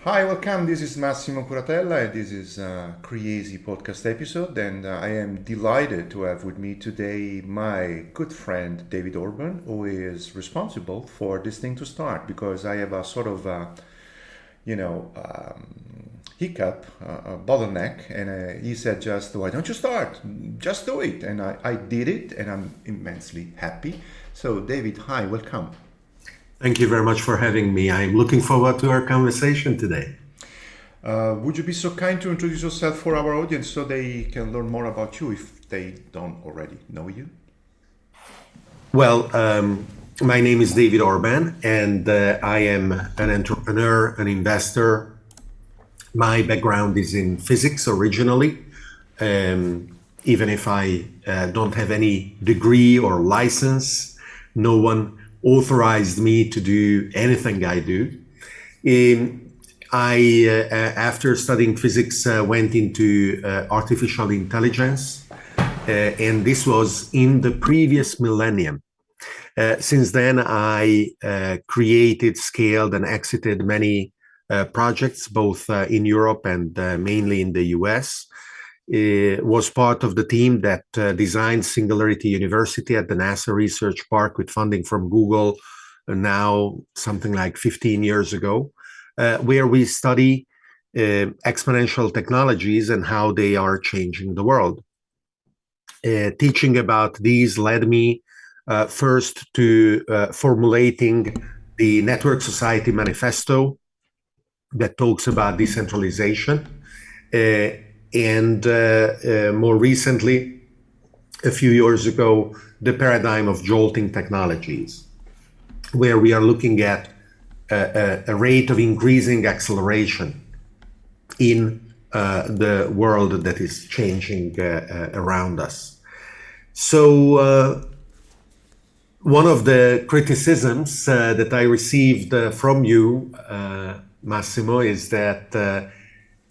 Hi, welcome. This is Massimo Curatella, and this is CREAZEE podcast episode. And I am delighted to have with me today my good friend David Orban, who is responsible for this thing to start because I have a sort of you know hiccup, a bottleneck, and he said, "Just why don't you start? Just do it." And I did it, and I'm immensely happy. So, David, hi, welcome. Thank you very much for having me. I'm looking forward to our conversation today. Would you be so kind to introduce yourself for our audience so they can learn more about you if they don't already know you? Well, my name is David Orban, and I am an entrepreneur, an investor. My background is in physics originally, even if I don't have any degree or license. No one authorized me to do anything I do. After studying physics, went into artificial intelligence, and this was in the previous millennium. Since then, I created, scaled, and exited many projects, both in Europe and mainly in the US. Was part of the team that designed Singularity University at the NASA Research Park with funding from Google now something like 15 years ago, where we study exponential technologies and how they are changing the world. Teaching about these led me first to formulating the Network Society Manifesto that talks about decentralization. And more recently, a few years ago, the paradigm of Jolting Technologies, where we are looking at a rate of increasing acceleration in the world that is changing around us. So one of the criticisms that I received from you, Massimo, is that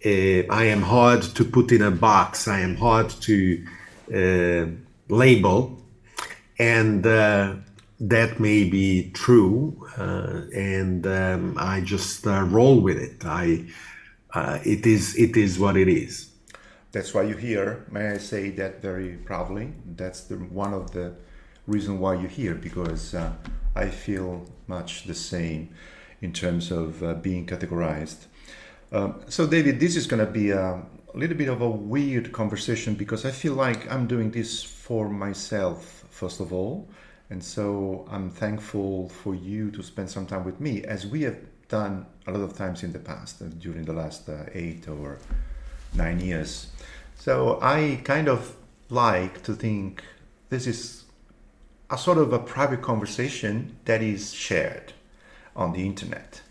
I am hard to put in a box. I am hard to label, and that may be true. And I just roll with it. It is what it is. That's why you're here. May I say that very proudly? That's one of the reason why you're here because I feel much the same in terms of being categorized. So, David, this is going to be a little bit of a weird conversation because I feel like I'm doing this for myself, first of all. And so I'm thankful for you to spend some time with me, as we have done a lot of times in the past, during the last 8 or 9 years. So I kind of like to think this is a sort of a private conversation that is shared on the internet.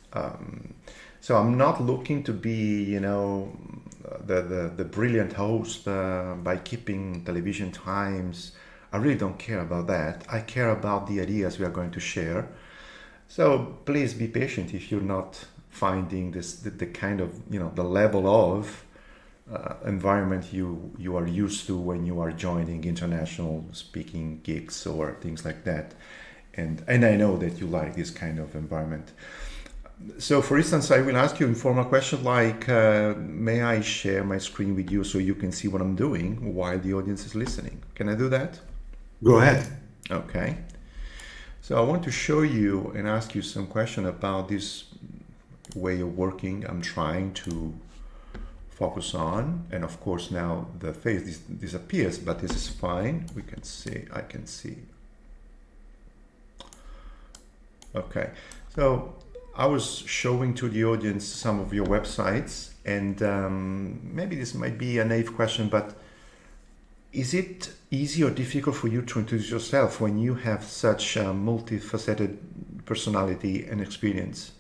So I'm not looking to be, the brilliant host by keeping television times. I really don't care about that. I care about the ideas we are going to share. So please be patient if you're not finding the kind of the level of environment you are used to when you are joining international speaking gigs or things like that. And I know that you like this kind of environment. So, for instance, I will ask you informal question like, may I share my screen with you so you can see what I'm doing while the audience is listening? Can I do that? Go ahead. Okay. So I want to show you and ask you some question about this way of working I'm trying to focus on. And of course now the face disappears, but this is fine. We can see, I can see. Okay. So I was showing to the audience some of your websites, and maybe this might be a naive question, but is it easy or difficult for you to introduce yourself when you have such a multifaceted personality and experience?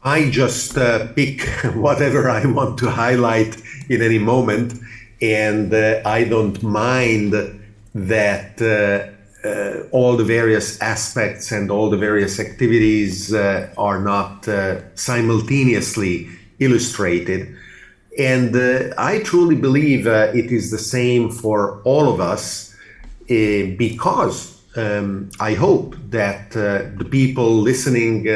I just pick whatever I want to highlight in any moment, and I don't mind that all the various aspects and all the various activities are not simultaneously illustrated. And I truly believe it is the same for all of us because I hope that the people listening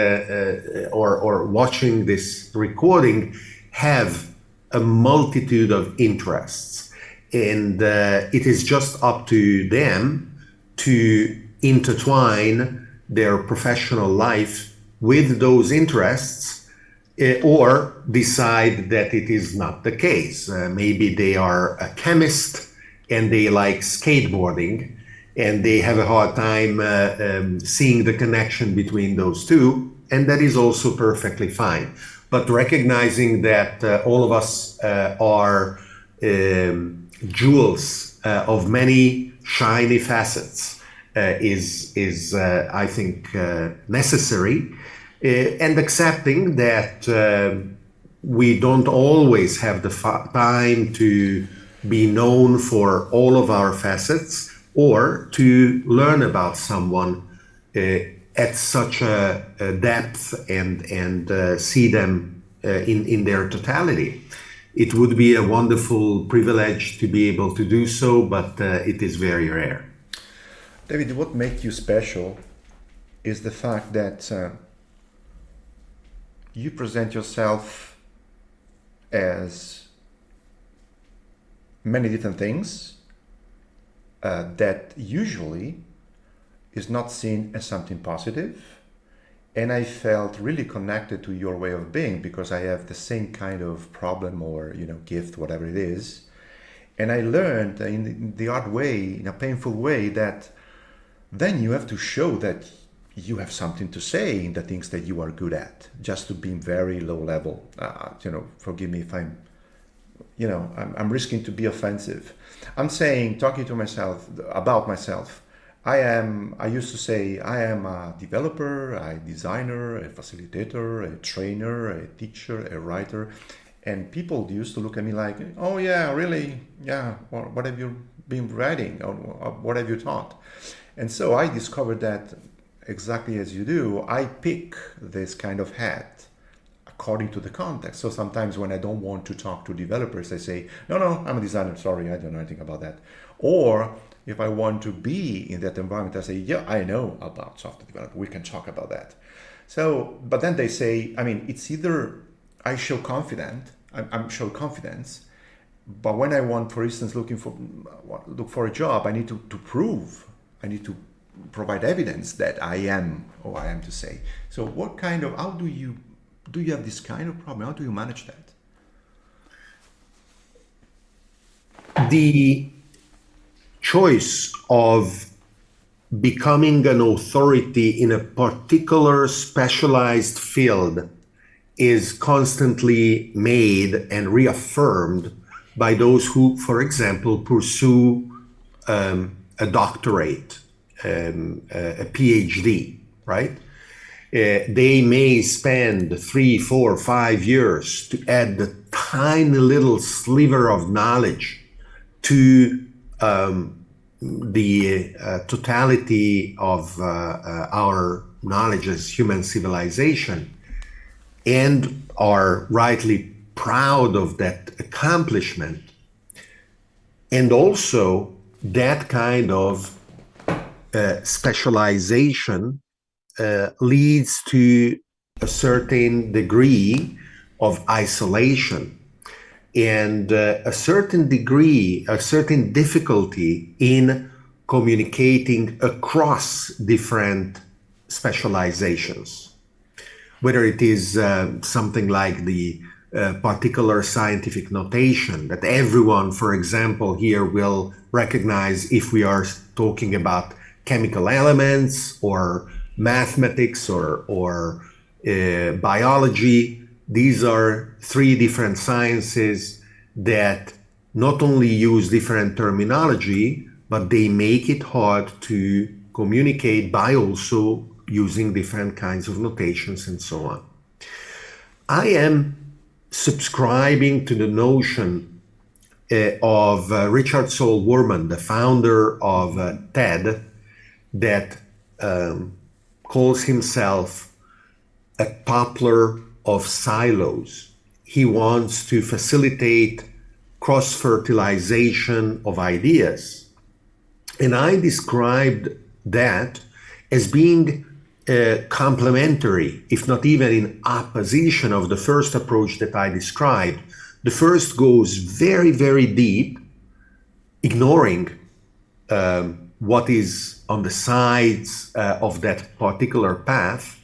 or watching this recording have a multitude of interests, and it is just up to them to intertwine their professional life with those interests, or decide that it is not the case. Maybe they are a chemist and they like skateboarding, and they have a hard time seeing the connection between those two, and that is also perfectly fine. But recognizing that all of us are jewels of many shiny facets is I think, necessary, and accepting that we don't always have the time to be known for all of our facets, or to learn about someone at such a depth and see them in their totality. It would be a wonderful privilege to be able to do so, but it is very rare. David, what makes you special is the fact that you present yourself as many different things that usually is not seen as something positive. And I felt really connected to your way of being because I have the same kind of problem or, gift, whatever it is. And I learned in the hard way, in a painful way, that then you have to show that you have something to say in the things that you are good at, just to be very low level. Forgive me if I'm risking to be offensive. I'm saying, talking to myself, about myself, I used to say, I am a developer, a designer, a facilitator, a trainer, a teacher, a writer. And people used to look at me like, oh yeah, really? Yeah, what have you been writing? Or what have you taught? And so I discovered that exactly as you do, I pick this kind of hat according to the context. So sometimes when I don't want to talk to developers, I say, no, I'm a designer, sorry, I don't know anything about that. Or if I want to be in that environment, I say, yeah, I know about software development, we can talk about that. So, but then they say, it's either I show confidence, show confidence, but when I want, for instance, look for a job, I need to prove, I need to provide evidence that I am who I am to say. So how do you have this kind of problem? How do you manage that? The choice of becoming an authority in a particular specialized field is constantly made and reaffirmed by those who, for example, pursue a doctorate, a PhD, right? They may spend 3, 4, 5 years to add the tiny little sliver of knowledge to the totality of our knowledge as human civilization, and are rightly proud of that accomplishment. And also that kind of specialization leads to a certain degree of isolation and a certain difficulty in communicating across different specializations. Whether it is something like the particular scientific notation that everyone, for example, here will recognize if we are talking about chemical elements or mathematics or biology. These are 3 different sciences that not only use different terminology, but they make it hard to communicate by also using different kinds of notations and so on. I am subscribing to the notion of Richard Saul Wurman, the founder of TED, that calls himself a toppler of silos. He wants to facilitate cross-fertilization of ideas. And I described that as being complementary, if not even in opposition of the first approach that I described. The first goes very, very deep, ignoring what is on the sides of that particular path.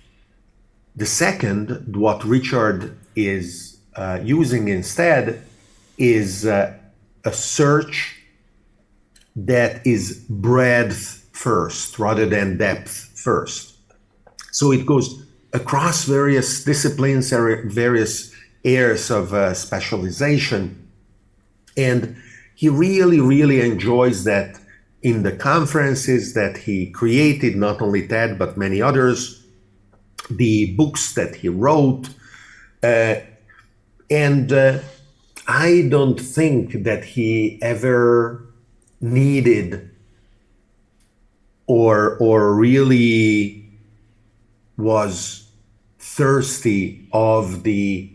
The second, what Richard is using instead, is a search that is breadth first rather than depth first. So it goes across various disciplines, various areas of specialization. And he really, really enjoys that in the conferences that he created, not only TED, but many others, the books that he wrote. And I don't think that he ever needed or really was thirsty of the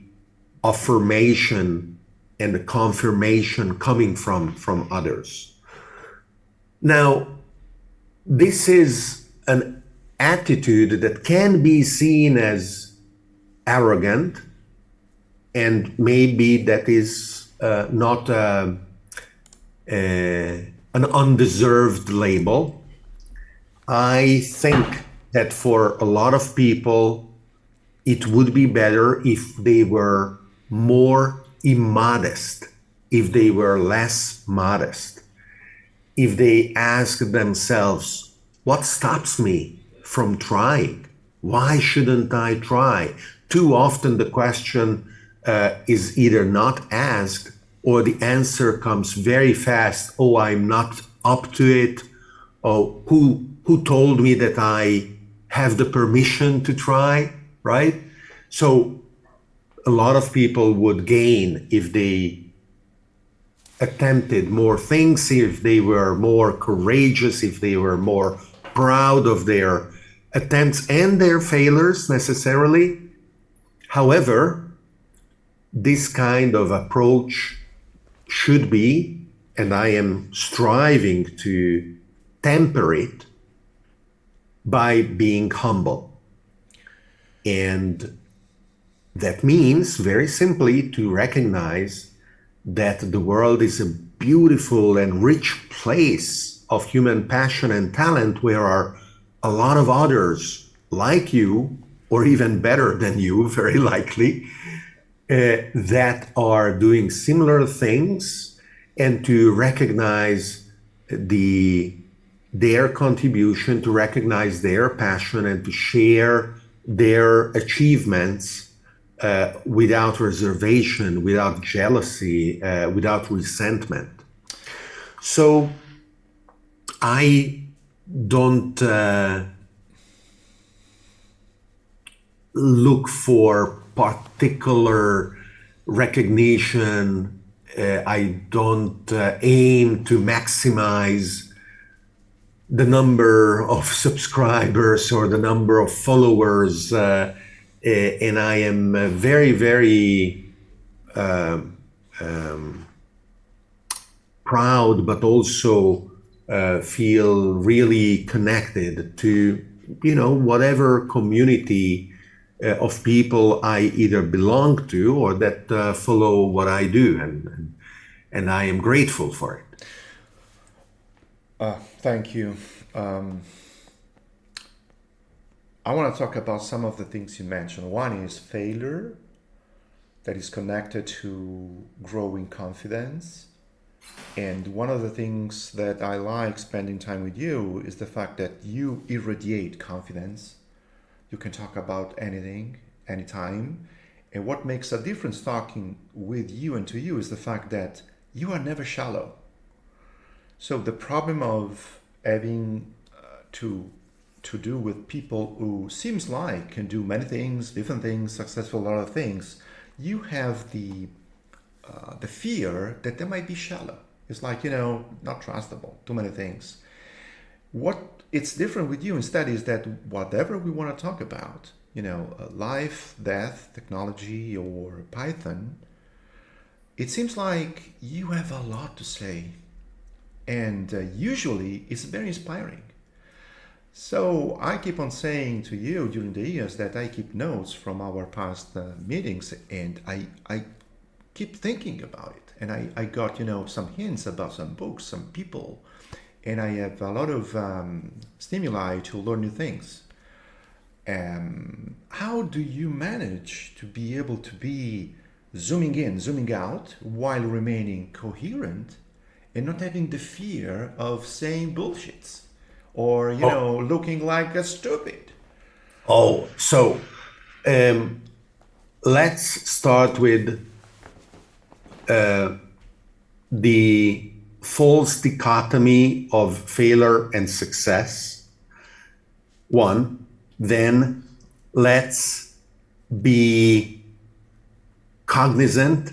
affirmation and the confirmation coming from others. Now, this is an attitude that can be seen as arrogant, and maybe that is not an undeserved label. I think that for a lot of people, it would be better if they were more immodest, if they were less modest, if they asked themselves, what stops me from trying? Why shouldn't I try? Too often the question is either not asked, or the answer comes very fast. Oh, I'm not up to it. Oh, who told me that I have the permission to try, right? So a lot of people would gain if they attempted more things, if they were more courageous, if they were more proud of their attempts and their failures necessarily. However, this kind of approach should be, and I am striving to temper it by being humble. And that means very simply to recognize that the world is a beautiful and rich place of human passion and talent, where are a lot of others like you, or even better than you, very likely, that are doing similar things, and to recognize their contribution, to recognize their passion, and to share their achievements without reservation, without jealousy, without resentment. So I don't look for particular recognition. I don't aim to maximize the number of subscribers or the number of followers. And I am very, very proud, but also feel really connected to, whatever community of people I either belong to or that follow what I do, and I am grateful for it. Thank you. I want to talk about some of the things you mentioned. One is failure, that is connected to growing confidence. And one of the things that I like spending time with you is the fact that you irradiate confidence. You can talk about anything, anytime. And what makes a difference talking with you and to you is the fact that you are never shallow. So the problem of having to do with people who seems like can do many things, different things, successful, a lot of things, you have the fear that they might be shallow. It's like, not trustable, too many things. What it's different with you instead is that whatever we want to talk about, life, death, technology, or Python, it seems like you have a lot to say. And usually it's very inspiring. So I keep on saying to you during the years that I keep notes from our past meetings, and I keep thinking about it. And I got, some hints about some books, some people, and I have a lot of stimuli to learn new things. How do you manage to be able to be zooming in, zooming out while remaining coherent and not having the fear of saying bullshits or, Oh, looking like a stupid? so let's start with the false dichotomy of failure and success. One, then let's be cognizant,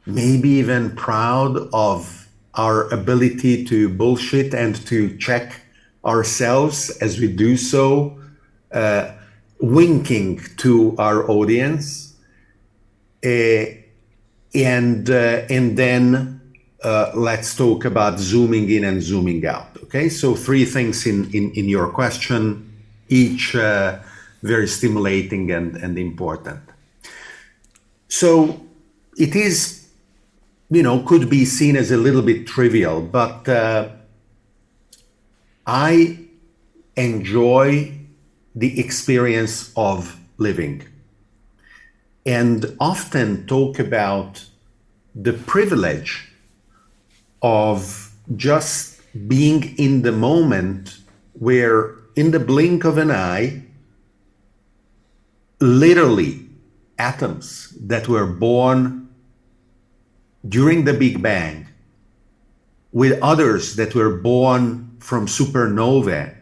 maybe even proud of our ability to bullshit and to check ourselves as we do so, winking to our audience, and then let's talk about zooming in and zooming out. Okay, so three things in your question, each very stimulating and important. So it is, could be seen as a little bit trivial, but I enjoy the experience of living and often talk about the privilege of just being in the moment where, in the blink of an eye, literally atoms that were born during the Big Bang, with others that were born from supernovae,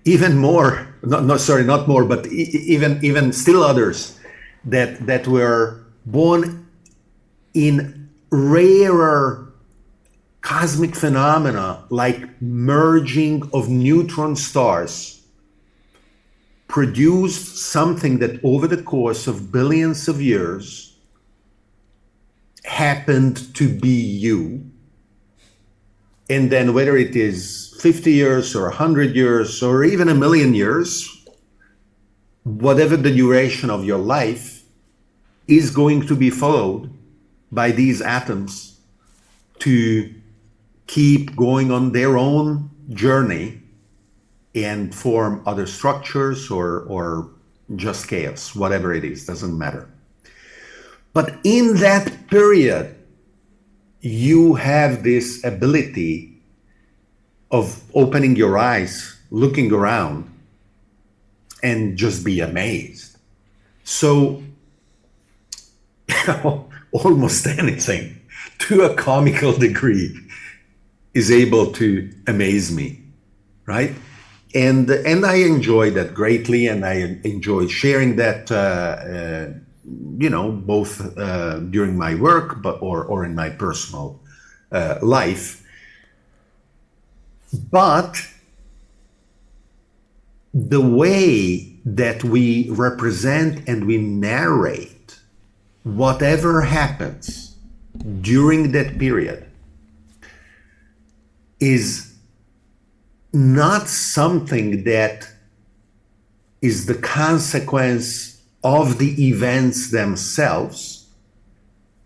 even more, not more, but even still others that were born in rarer cosmic phenomena like merging of neutron stars, produced something that over the course of billions of years happened to be you. And then whether it is 50 years or 100 years or even a million years, whatever the duration of your life, is going to be followed by these atoms to keep going on their own journey and form other structures or just chaos, whatever it is, doesn't matter. But in that period, you have this ability of opening your eyes, looking around, and just be amazed. So almost anything to a comical degree is able to amaze me, right? And I enjoy that greatly, and I enjoy sharing that, both during my work, or in my personal life. But the way that we represent and we narrate whatever happens during that period is not something that is the consequence of the events themselves,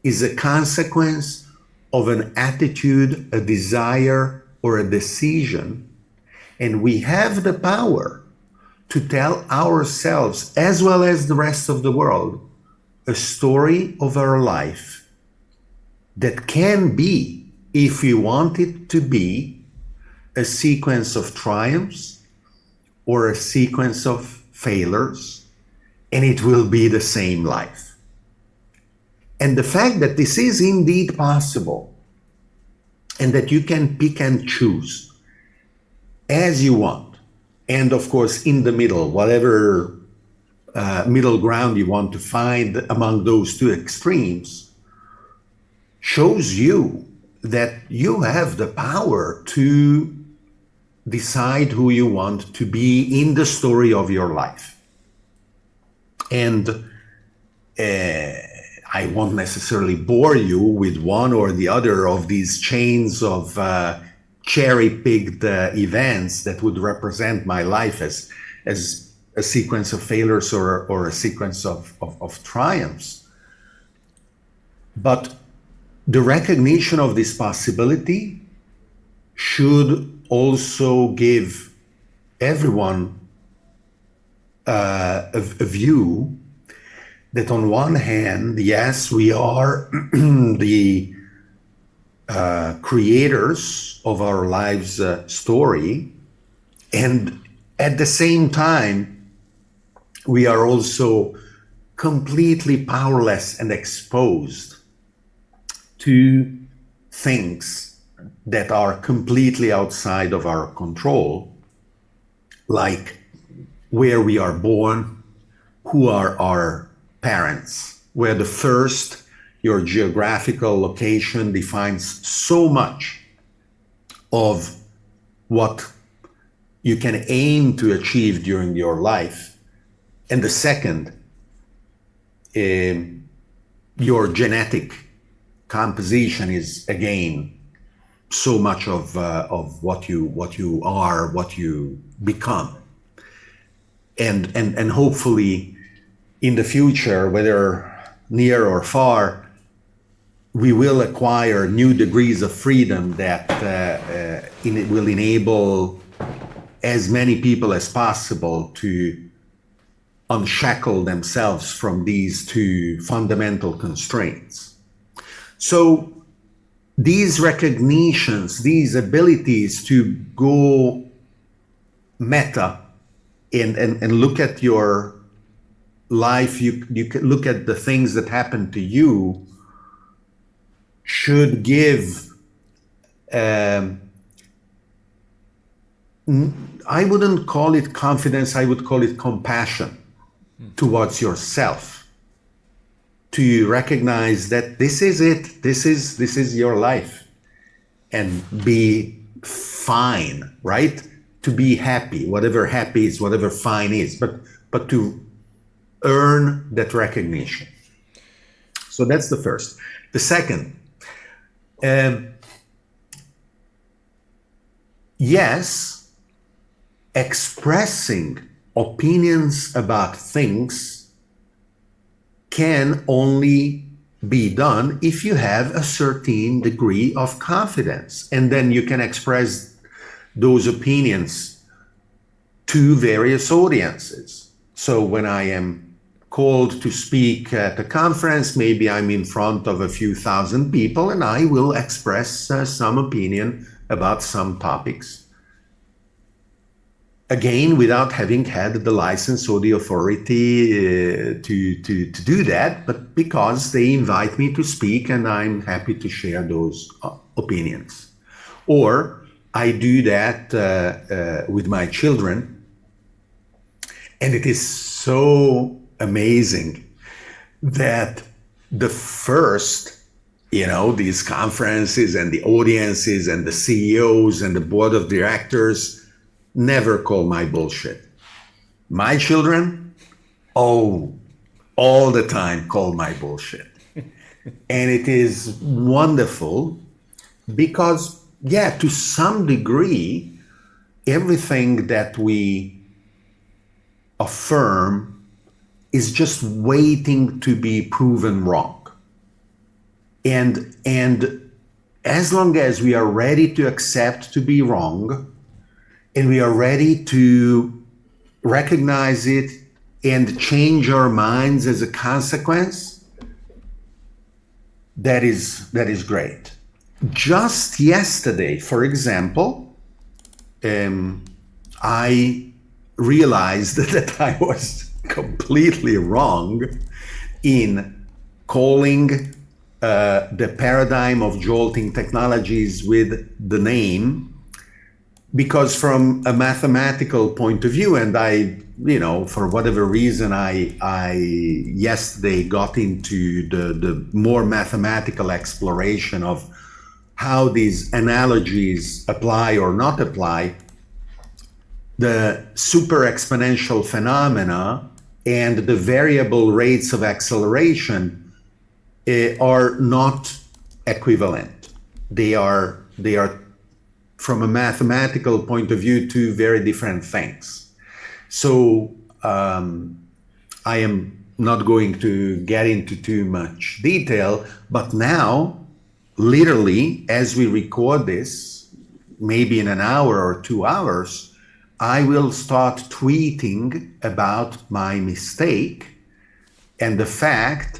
is a consequence of an attitude, a desire, or a decision. And we have the power to tell ourselves, as well as the rest of the world, a story of our life that can be, if we want it to be, a sequence of triumphs or a sequence of failures, and it will be the same life. And the fact that this is indeed possible, and that you can pick and choose as you want, and of course in the middle, whatever middle ground you want to find among those two extremes, shows you that you have the power to decide who you want to be in the story of your life. And I won't necessarily bore you with one or the other of these chains of cherry-picked events that would represent my life as a sequence of failures or a sequence of triumphs. But the recognition of this possibility should also give everyone a view that on one hand, yes, we are the creators of our lives' story, and at the same time, we are also completely powerless and exposed to things that are completely outside of our control, like where we are born, who are our parents, where the first, your geographical location defines so much of what you can aim to achieve during your life. And the second, your genetic composition is again so much of what you are, what you become, and hopefully in the future, whether near or far, we will acquire new degrees of freedom that will enable as many people as possible to unshackle themselves from these two fundamental constraints. So these recognitions, these abilities to go meta and look at your life, you can look at the things that happen to you, should give, I wouldn't call it confidence, I would call it compassion towards yourself, to recognize that this is it, this is your life, and be fine, right? To be happy, whatever happy is, whatever fine is, but to earn that recognition. So that's the first. The second, yes, expressing opinions about things can only be done if you have a certain degree of confidence, and then you can express those opinions to various audiences. So when I am called to speak at a conference, maybe I'm in front of a few thousand people, and I will express some opinion about some topics. Again, without having had the license or the authority to do that, but because they invite me to speak and I'm happy to share those opinions. Or I do that with my children, and it is so amazing that the first, these conferences and the audiences and the CEOs and the board of directors never call my bullshit. My children, all the time call my bullshit. And it is wonderful because, yeah, to some degree, everything that we affirm is just waiting to be proven wrong. And as long as we are ready to accept to be wrong, and we are ready to recognize it and change our minds as a consequence, that is great. Just yesterday, for example, I realized that I was completely wrong in calling the paradigm of Jolting Technologies with the name, because from a mathematical point of view, and I, for whatever reason, I yesterday got into the more mathematical exploration of how these analogies apply or not apply. The super exponential phenomena and the variable rates of acceleration are not equivalent. They are from a mathematical point of view, two very different things. So I am not going to get into too much detail, but now, literally, as we record this, maybe in an hour or 2 hours, I will start tweeting about my mistake and the fact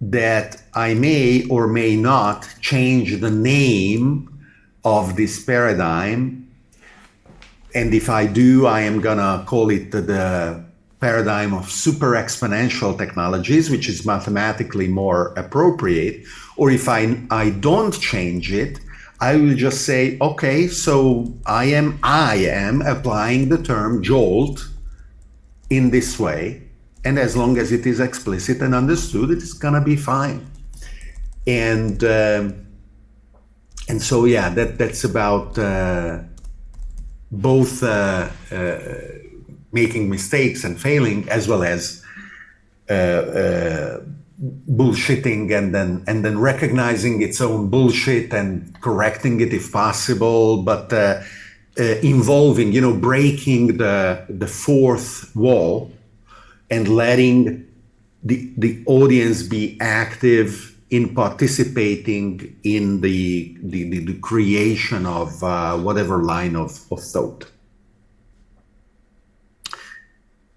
that I may or may not change the name of this paradigm. And if I do, I am gonna call it the paradigm of super exponential technologies, which is mathematically more appropriate. Or if I don't change it, I will just say, okay, so I am applying the term jolt in this way. And as long as it is explicit and understood, it's gonna be fine. And so, yeah, that's about both making mistakes and failing, as well as bullshitting and then recognizing its own bullshit and correcting it if possible, but involving, breaking the fourth wall and letting the audience be active in participating in the creation of whatever line of thought.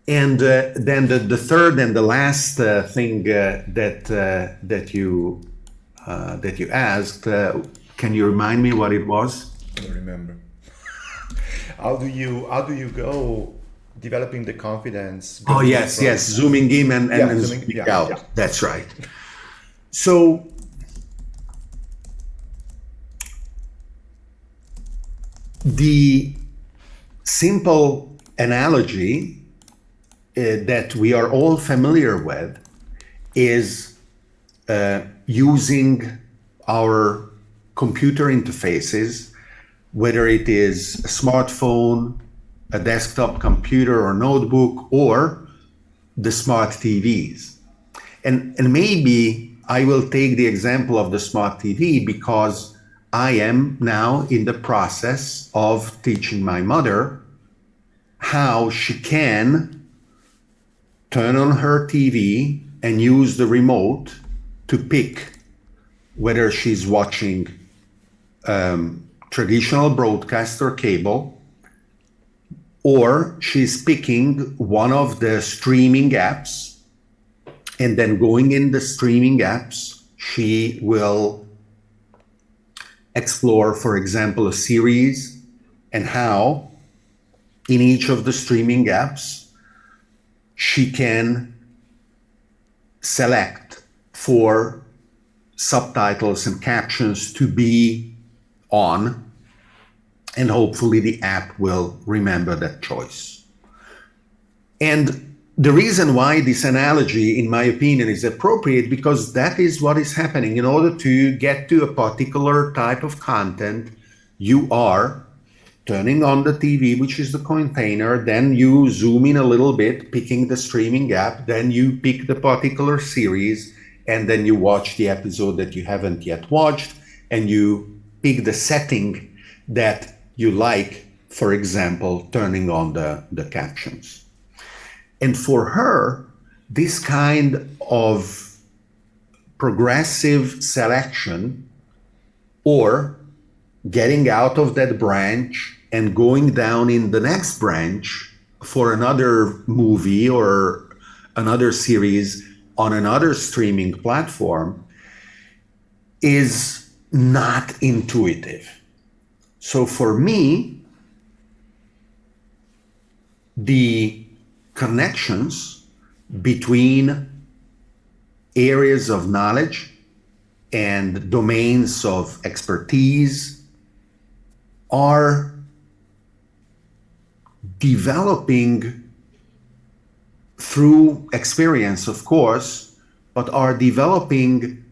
And then the third and the last thing that you asked, can you remind me what it was? I don't remember. How do you go developing the confidence? Oh, yes, zooming in and zooming out. Yeah. That's right. So the simple analogy that we are all familiar with is using our computer interfaces, whether it is a smartphone, a desktop computer or notebook, or the smart TVs. And maybe I will take the example of the smart TV because I am now in the process of teaching my mother how she can turn on her TV and use the remote to pick whether she's watching traditional broadcast or cable, or she's picking one of the streaming apps, and then going in the streaming apps, she will explore, for example, a series and how in each of the streaming apps she can select for subtitles and captions to be on, and hopefully the app will remember that choice. And the reason why this analogy, in my opinion, is appropriate, because that is what is happening. In order to get to a particular type of content, you are turning on the TV, which is the container, then you zoom in a little bit, picking the streaming app, then you pick the particular series, and then you watch the episode that you haven't yet watched, and you pick the setting that you like, for example, turning on the captions. And for her, this kind of progressive selection, or getting out of that branch and going down in the next branch for another movie or another series on another streaming platform, is not intuitive. So for me, the connections between areas of knowledge and domains of expertise are developing through experience, of course, but are developing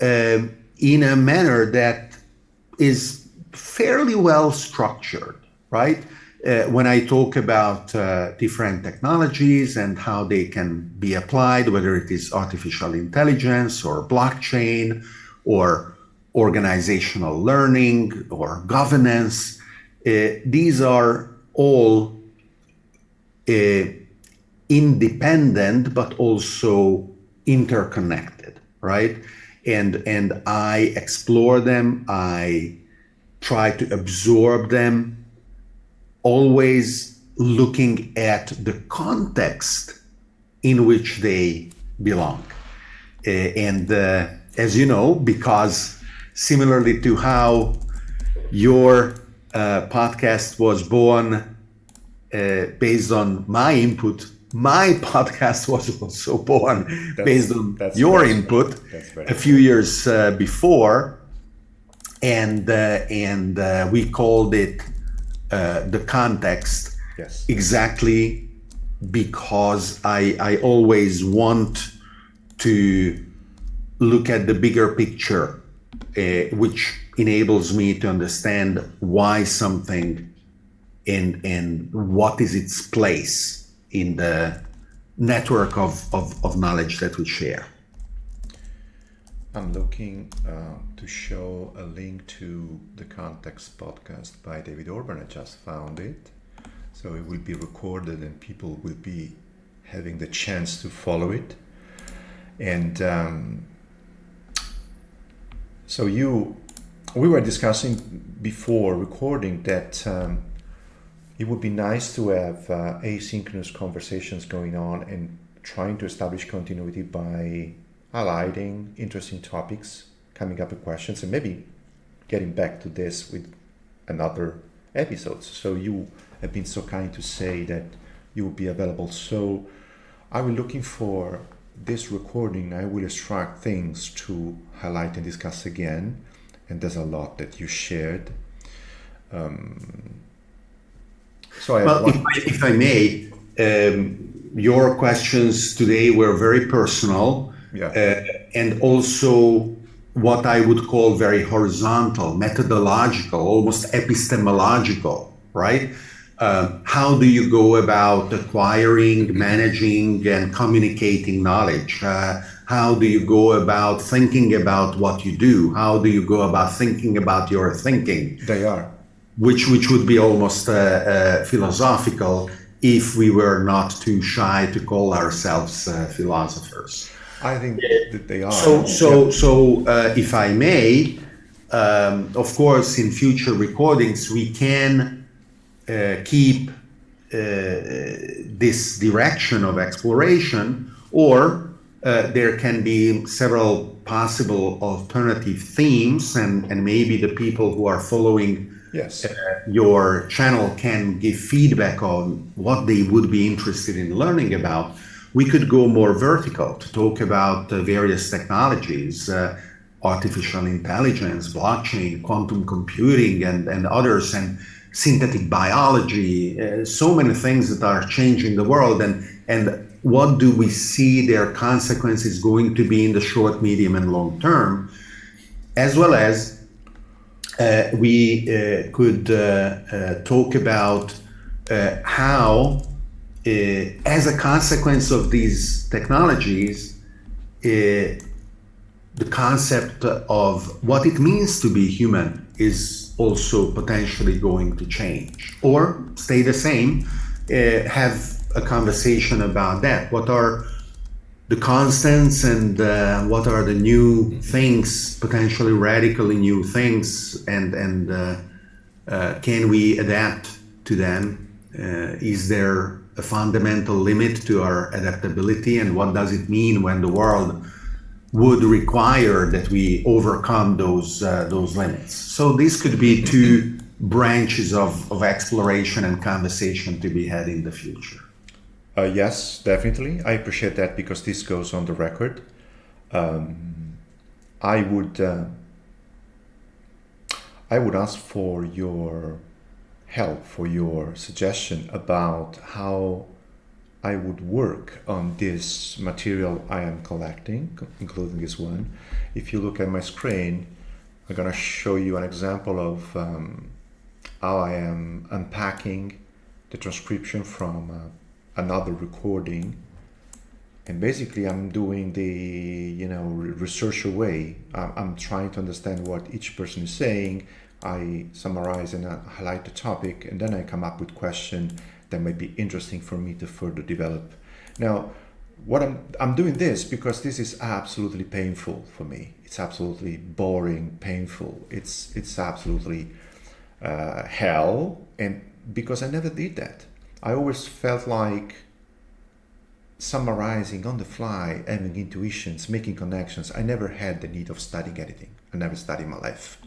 in a manner that is fairly well structured, right? When I talk about different technologies and how they can be applied, whether it is artificial intelligence or blockchain or organizational learning or governance, these are all independent but also interconnected, right? And I explore them, I try to absorb them, always looking at the context in which they belong. And as you know, because similarly to how your podcast was born based on my input, my podcast was also born based on your input a few years before, and we called it the context. Yes. Exactly, because I always want to look at the bigger picture, which enables me to understand why something and what is its place in the network of knowledge that we share. I'm looking to show a link to the Context podcast by David Orban. I just found it. So it will be recorded and people will be having the chance to follow it. And so we were discussing before recording that it would be nice to have asynchronous conversations going on and trying to establish continuity by highlighting interesting topics, coming up with questions, and maybe getting back to this with another episode. So you have been so kind to say that you will be available. So I will looking for this recording. I will extract things to highlight and discuss again. And there's a lot that you shared. If I may, your questions today were very personal, and also what I would call very horizontal, methodological, almost epistemological, right? How do you go about acquiring, managing, and communicating knowledge? How do you go about thinking about what you do? How do you go about thinking about your thinking? They are. Which would be almost philosophical if we were not too shy to call ourselves philosophers. I think that they are. So if I may, of course, in future recordings, we can keep this direction of exploration, or there can be several possible alternative themes, and maybe the people who are following your channel can give feedback on what they would be interested in learning about. We could go more vertical to talk about various technologies, artificial intelligence, blockchain, quantum computing, and others, and synthetic biology, so many things that are changing the world, and what do we see their consequences going to be in the short, medium, and long term, as well as we could talk about how, as a consequence of these technologies, the concept of what it means to be human is also potentially going to change or stay the same. Have a conversation about that. What are the constants, and what are the new things, potentially radically new things, and can we adapt to them? Is there a fundamental limit to our adaptability, and what does it mean when the world would require that we overcome those limits? So this could be two branches of exploration and conversation to be had in the future. Yes, definitely. I appreciate that, because this goes on the record. I would ask for your help, for your suggestion about how I would work on this material I am collecting, including this one. If you look at my screen, I'm going to show you an example of how I am unpacking the transcription from another recording, and basically I'm doing the researcher way. I'm trying to understand what each person is saying, I summarize and I highlight the topic, and then I come up with questions that might be interesting for me to further develop. Now, what I'm doing this because this is absolutely painful for me. It's absolutely boring, painful. It's absolutely hell, and because I never did that. I always felt like summarizing on the fly, having intuitions, making connections. I never had the need of studying anything. I never studied in my life,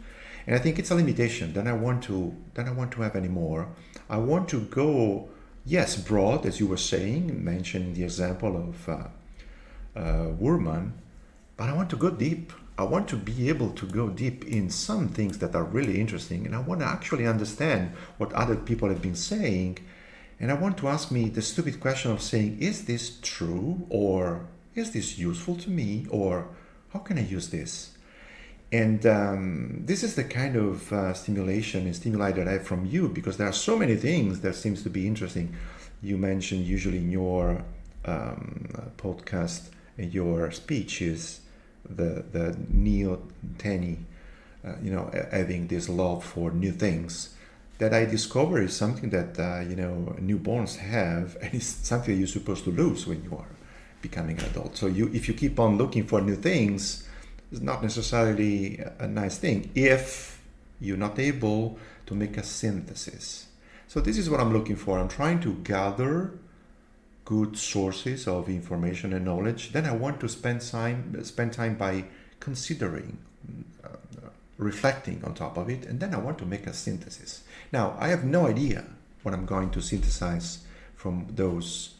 and I think it's a limitation. Then I want to have any more. I want to go, yes, broad, as you were saying, mentioning the example of Wurman, but I want to go deep. I want to be able to go deep in some things that are really interesting, and I want to actually understand what other people have been saying. And I want to ask me the stupid question of saying, is this true, or is this useful to me, or how can I use this? And this is the kind of stimulation and stimuli that I have from you, because there are so many things that seems to be interesting. You mentioned usually in your podcast, in your speeches, the neo-Teni, having this love for new things. That I discover is something that newborns have, and it's something you're supposed to lose when you are becoming an adult. So if you keep on looking for new things, it's not necessarily a nice thing if you're not able to make a synthesis. So this is what I'm looking for. I'm trying to gather good sources of information and knowledge. Then I want to spend time by considering, reflecting on top of it, and then I want to make a synthesis. Now, I have no idea what I'm going to synthesize from these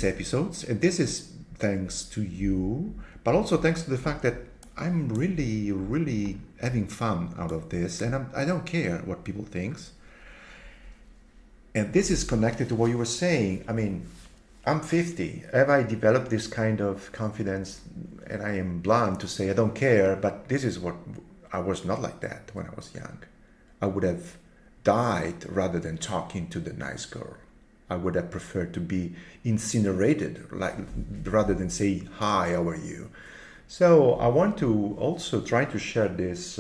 episodes, and this is thanks to you, but also thanks to the fact that I'm really, really having fun out of this, and I don't care what people think. And this is connected to what you were saying. I mean, I'm 50. Have I developed this kind of confidence? And I am blunt to say I don't care, but this is what I was not like that when I was young. I would have died rather than talking to the nice girl. I would have preferred to be incinerated, rather than say, hi, how are you? So I want to also try to share this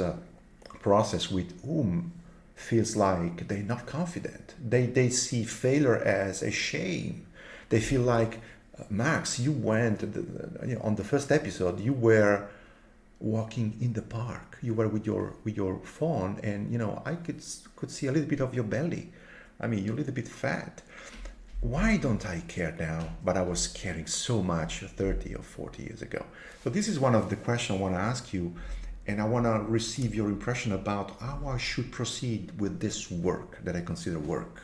process with whom feels like they're not confident. They see failure as a shame. They feel like, Max, you went, on the first episode, you were walking in the park. You were with your phone, and I could see a little bit of your belly. I mean, you're a little bit fat. Why don't I care now? But I was caring so much 30 or 40 years ago. So this is one of the questions I want to ask you, and I want to receive your impression about how I should proceed with this work that I consider work.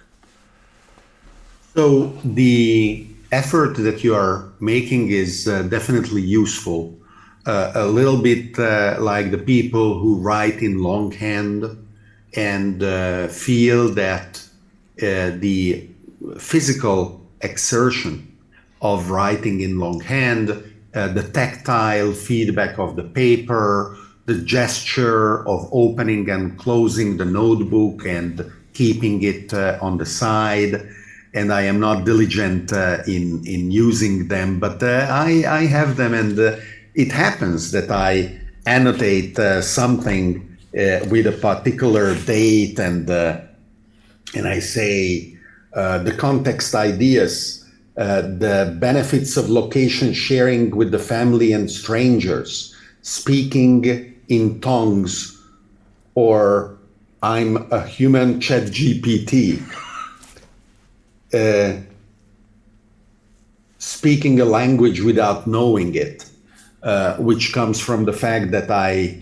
So the effort that you are making is definitely useful. A little bit like the people who write in longhand and feel that the physical exertion of writing in longhand, the tactile feedback of the paper, the gesture of opening and closing the notebook and keeping it on the side. And I am not diligent in using them, but I have them, and it happens that I annotate something with a particular date, and I say the context ideas, the benefits of location sharing with the family and strangers, speaking in tongues, or I'm a human chat GPT. Speaking a language without knowing it, which comes from the fact that I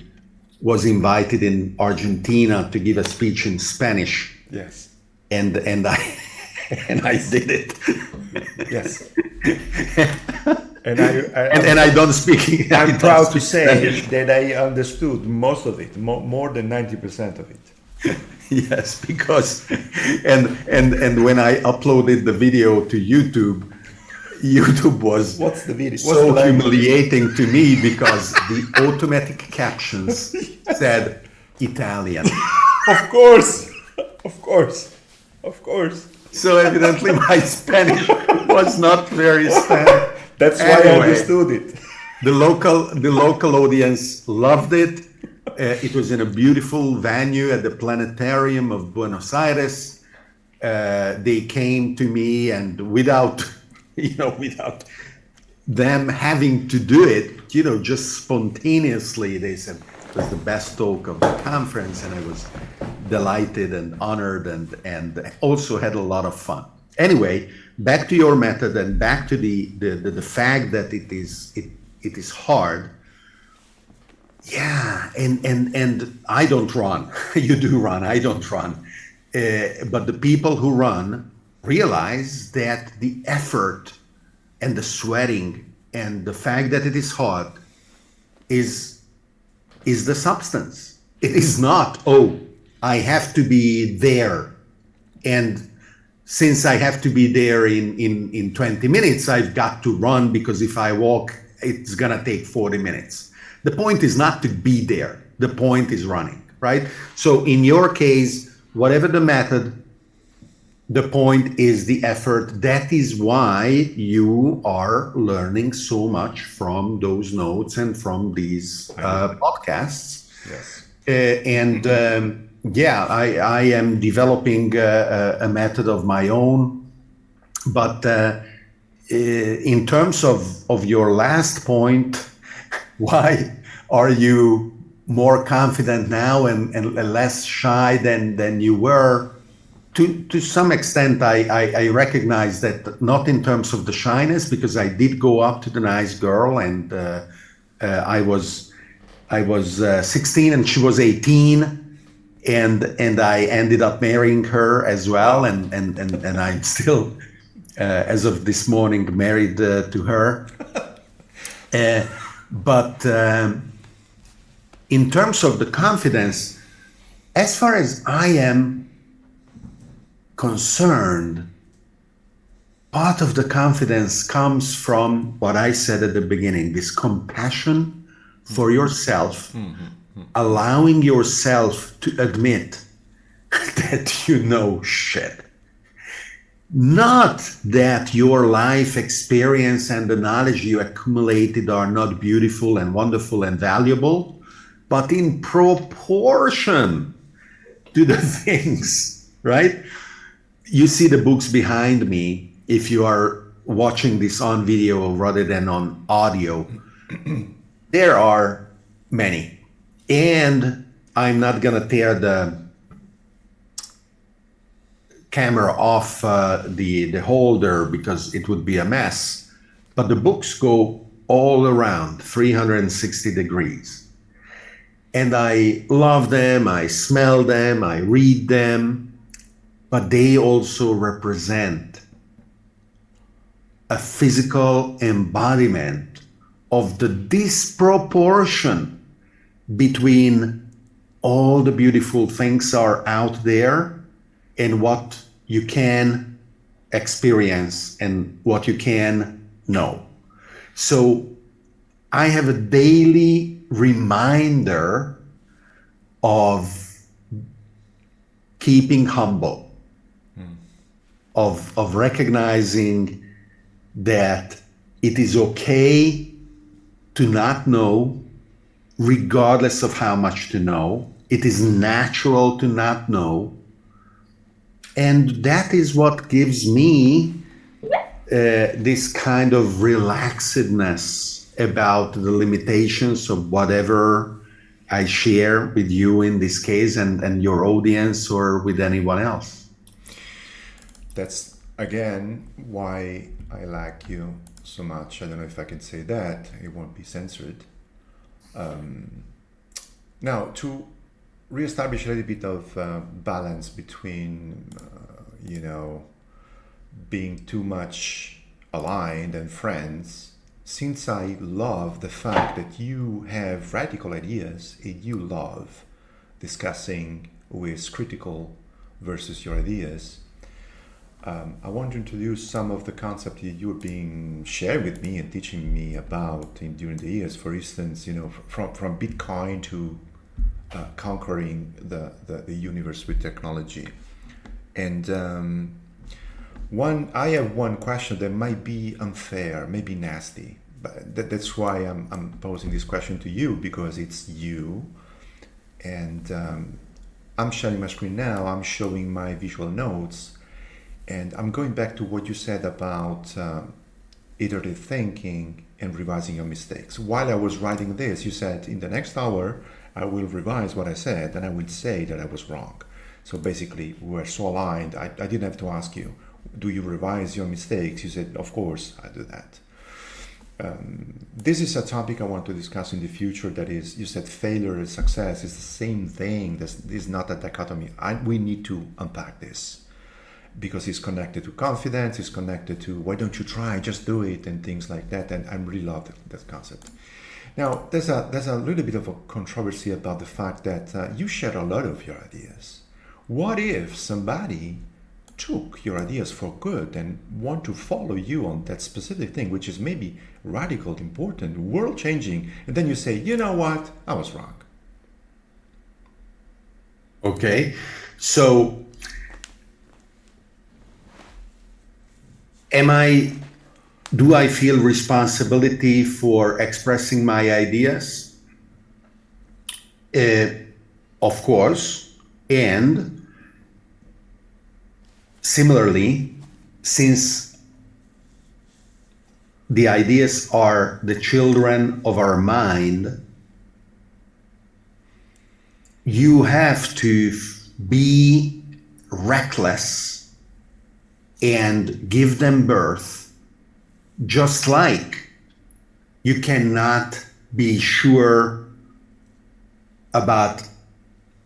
was invited in Argentina to give a speech in Spanish. Yes. And I did it. Yes. And I don't speak. I'm proud to say that I understood most of it, more than 90% of it. Yes, because and when I uploaded the video to YouTube was What's the video? so humiliating to me because the automatic captions said Italian. Of course. So evidently my Spanish was not very Spanish. That's why I understood it. The local audience loved it. It was in a beautiful venue at the Planetarium of Buenos Aires. They came to me, and without, without them having to do it, just spontaneously, they said it was the best talk of the conference, and I was delighted and honored, and also had a lot of fun. Anyway, back to your method, and back to the fact that it is hard. Yeah, and I don't run. You do run. I don't run. But the people who run realize that the effort and the sweating and the fact that it is hard is the substance. It is not, oh, I have to be there. And since I have to be there in 20 minutes, I've got to run, because if I walk, it's going to take 40 minutes. The point is not to be there. The point is running, right? So in your case, whatever the method, the point is the effort. That is why you are learning so much from those notes and from these podcasts. Yes. Yeah, I am developing a method of my own. But in terms of your last point, why are you more confident now and less shy than you were? To some extent, I recognize that, not in terms of the shyness, because I did go up to the nice girl, and I was 16 and she was 18, and I ended up marrying her as well, and I'm still, as of this morning, married to her. But in terms of the confidence, as far as I am concerned, part of the confidence comes from what I said at the beginning, this compassion for yourself, allowing yourself to admit that you know shit. Not that your life experience and the knowledge you accumulated are not beautiful and wonderful and valuable, but in proportion to the things, right? You see the books behind me. If you are watching this on video rather than on audio, there are many. And I'm not going to tear the camera off the holder, because it would be a mess. But the books go all around 360 degrees. And I love them, I smell them, I read them. But they also represent a physical embodiment of the disproportion between all the beautiful things are out there and what you can experience and what you can know. So I have a daily reminder of keeping humble, of recognizing that it is okay to not know, regardless of how much to know. It is natural to not know. And that is what gives me this kind of relaxedness about the limitations of whatever I share with you in this case, and your audience, or with anyone else. That's, again, why I like you so much. I don't know if I can say that. It won't be censored. Now, to reestablish a little bit of balance between, being too much aligned and friends, since I love the fact that you have radical ideas and you love discussing with critical versus your ideas, I want to introduce some of the concepts that you have been sharing with me and teaching me about during the years. For instance, from Bitcoin to conquering the universe with technology. And I have one question that might be unfair, maybe nasty, but that's why I'm posing this question to you, because it's you. And I'm sharing my screen now. I'm showing my visual notes. And I'm going back to what you said about iterative thinking and revising your mistakes. While I was writing this, you said, in the next hour, I will revise what I said and I will say that I was wrong. So basically, we were so aligned, I didn't have to ask you, do you revise your mistakes? You said, of course, I do that. This is a topic I want to discuss in the future. That is, you said failure and success is the same thing. This is not a dichotomy. We need to unpack this because it's connected to confidence, it's connected to why don't you try, just do it, and things like that. And I really love that concept. Now, there's a little bit of a controversy about the fact that you share a lot of your ideas. What if somebody took your ideas for good and want to follow you on that specific thing, which is maybe radical, important, world-changing, and then you say, you know what, I was wrong? Okay, so do I feel responsibility for expressing my ideas? Of course. And similarly, since the ideas are the children of our mind, you have to be reckless and give them birth, just like you cannot be sure about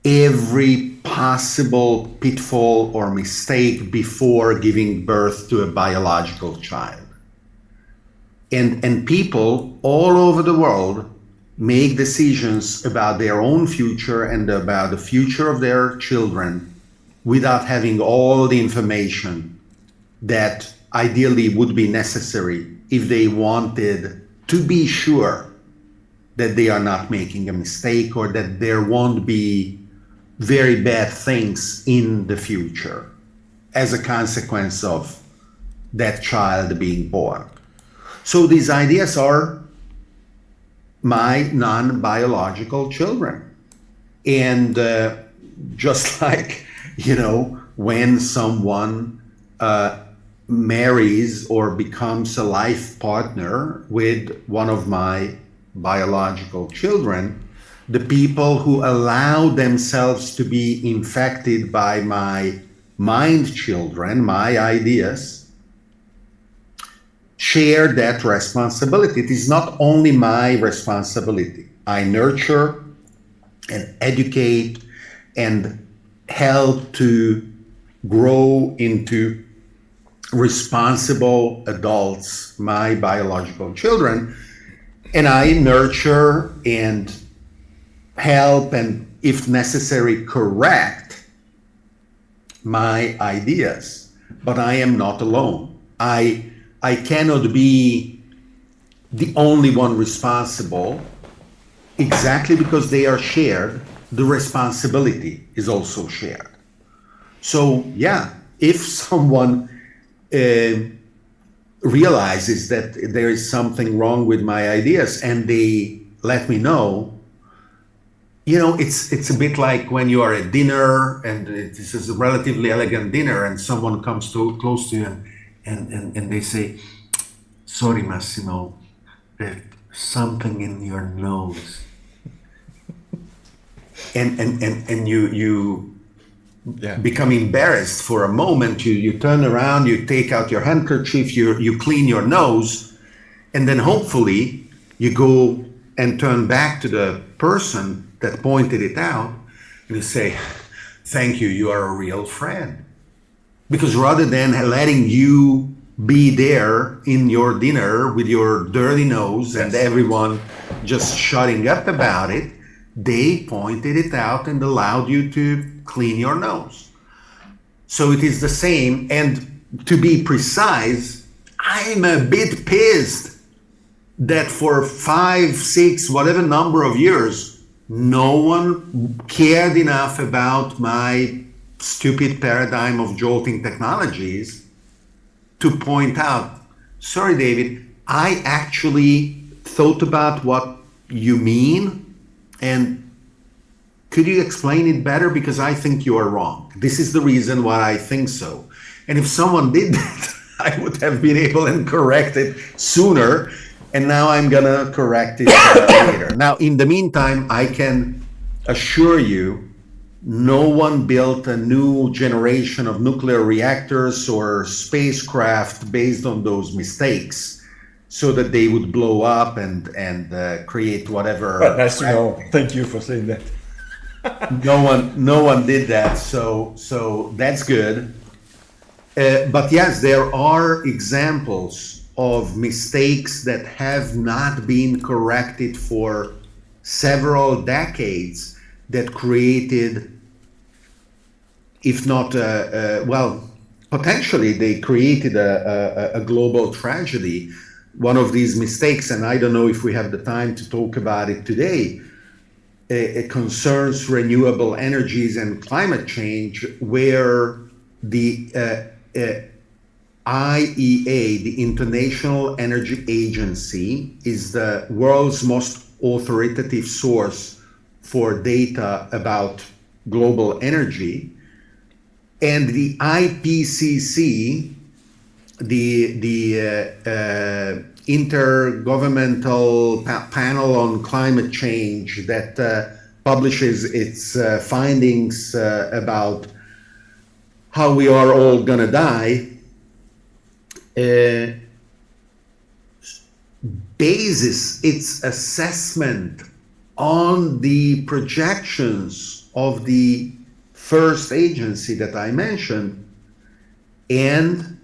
every possible pitfall or mistake before giving birth to a biological child. And people all over the world make decisions about their own future and about the future of their children without having all the information that ideally would be necessary if they wanted to be sure that they are not making a mistake or that there won't be very bad things in the future as a consequence of that child being born. So these ideas are my non-biological children. And just like, when someone marries or becomes a life partner with one of my biological children, the people who allow themselves to be infected by my mind children, my ideas, share that responsibility. It is not only my responsibility. I nurture and educate and help to grow into responsible adults, my biological children, and I nurture and help and, if necessary, correct my ideas. But I am not alone. I cannot be the only one responsible, exactly because they are shared. The responsibility is also shared. So yeah, if someone realizes that there is something wrong with my ideas and they let me know, it's a bit like when you are at dinner and this is a relatively elegant dinner and someone comes too close to you and they say, sorry, Massimo, there's something in your nose. And you become embarrassed for a moment. You turn around, you take out your handkerchief, you clean your nose, and then hopefully you go and turn back to the person that pointed it out and you say, thank you, you are a real friend. Because rather than letting you be there in your dinner with your dirty nose and everyone just shutting up about it, they pointed it out and allowed you to clean your nose. So it is the same. And to be precise, I'm a bit pissed that for 5, 6, whatever number of years, no one cared enough about my stupid paradigm of Jolting Technologies to point out, sorry, David, I actually thought about what you mean and could you explain it better? Because I think you are wrong. This is the reason why I think so. And if someone did that, I would have been able and correct it sooner. And now I'm going to correct it later. Now, in the meantime, I can assure you, no one built a new generation of nuclear reactors or spacecraft based on those mistakes so that they would blow up and create whatever. But nice to know. Thank you for saying that. No one did that, so that's good. But yes, there are examples of mistakes that have not been corrected for several decades that created, if not, well, potentially they created a global tragedy. One of these mistakes, and I don't know if we have the time to talk about it today, it concerns renewable energies and climate change, where the IEA, the International Energy Agency, is the world's most authoritative source for data about global energy, and the IPCC, the Intergovernmental Panel on Climate Change, that publishes its findings about how we are all gonna die, bases its assessment on the projections of the first agency that I mentioned, and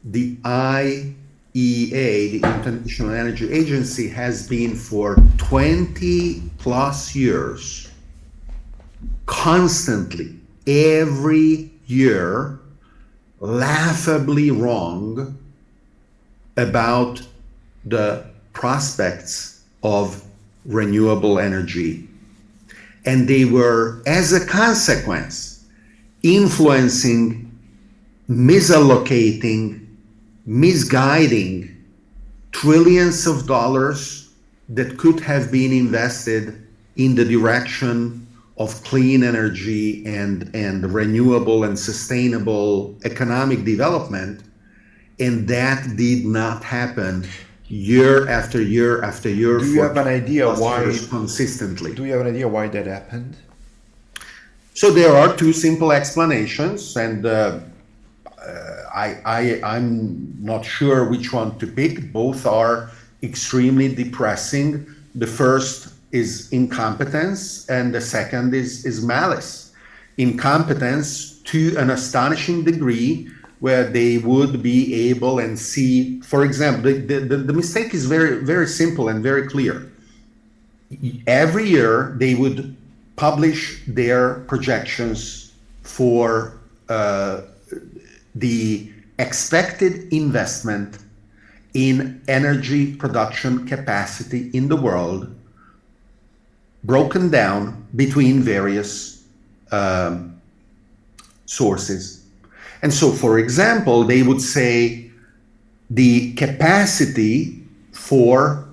the IEA, the International Energy Agency, has been for 20 plus years, constantly, every year, laughably wrong about the prospects of renewable energy. And they were, as a consequence, influencing, misallocating, misguiding trillions of dollars that could have been invested in the direction of clean energy and renewable and sustainable economic development. And that did not happen year after year after year. Do you have an idea why? Consistently. Do you have an idea why that happened? So there are two simple explanations, and I'm not sure which one to pick. Both are extremely depressing. The first is incompetence, and the second is malice. Incompetence to an astonishing degree, where they would be able and see, for example, the mistake is very, very simple and very clear. Every year they would publish their projections for the expected investment in energy production capacity in the world, broken down between various sources. And so, for example, they would say the capacity for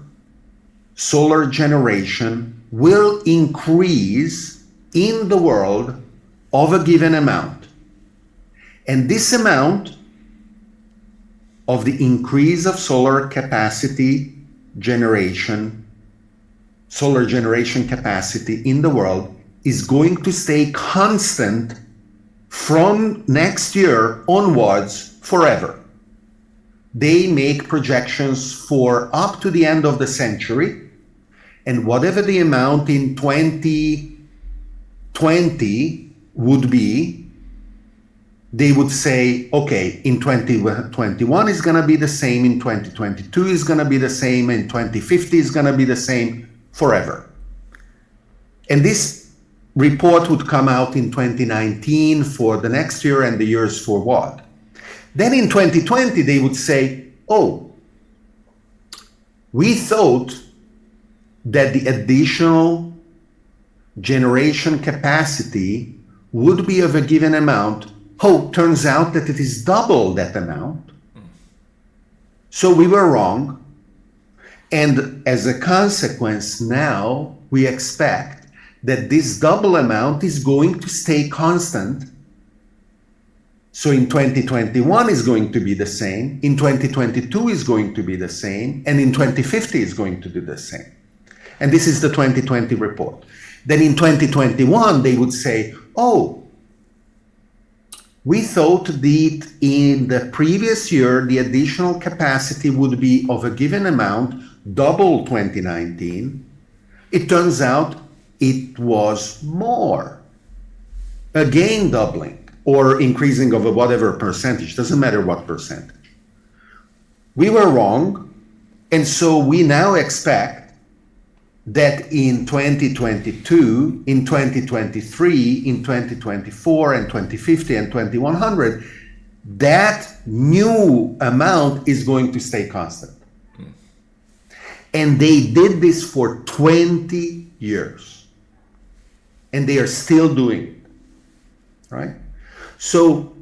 solar generation will increase in the world of a given amount. And this amount of the increase of solar generation capacity in the world is going to stay constant from next year onwards forever. They make projections for up to the end of the century, and whatever the amount in 2020 would be, they would say, okay, in 2021 is going to be the same, in 2022 is going to be the same, in 2050 is going to be the same, forever. And this report would come out in 2019 for the next year and the years forward. Then in 2020, they would say, oh, we thought that the additional generation capacity would be of a given amount. Oh, turns out that it is double that amount. So we were wrong. And as a consequence, now we expect that this double amount is going to stay constant. So in 2021 is going to be the same, in 2022 is going to be the same, and in 2050 is going to do the same. And this is the 2020 report. Then in 2021, they would say, oh, we thought that in the previous year, the additional capacity would be of a given amount, double 2019. It turns out it was more, again doubling or increasing of a whatever percentage, doesn't matter what percentage. We were wrong, and so we now expect that in 2022, in 2023, in 2024, and 2050, and 2100, that new amount is going to stay constant. And they did this for 20 years. And they are still doing it, right? So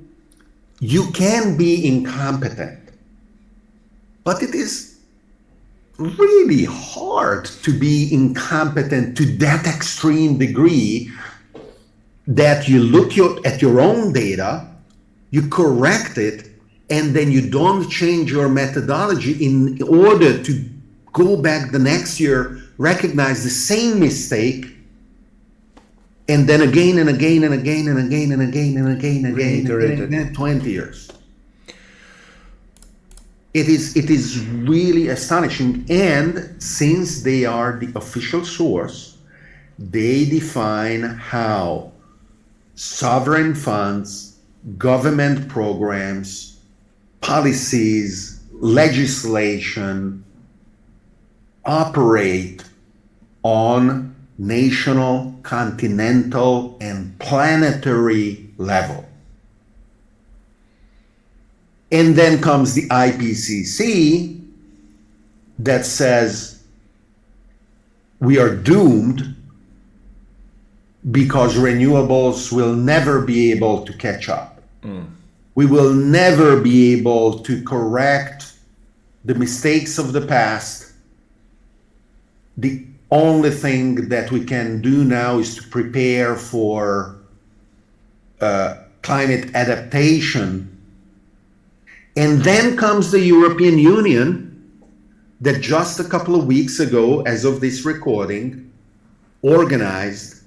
you can be incompetent, but it is really hard to be incompetent to that extreme degree that you look at your own data, you correct it, and then you don't change your methodology in order to go back the next year, recognize the same mistake, and then again and again and again and again and again and again and again, 20 years. It is really astonishing. And since they are the official source, they define how sovereign funds, government programs, policies, legislation operate on national, continental, and planetary level. And then comes the IPCC that says we are doomed because renewables will never be able to catch up. We will never be able to correct the mistakes of the past. The only thing that we can do now is to prepare for climate adaptation. And then comes the European Union that just a couple of weeks ago, as of this recording, organized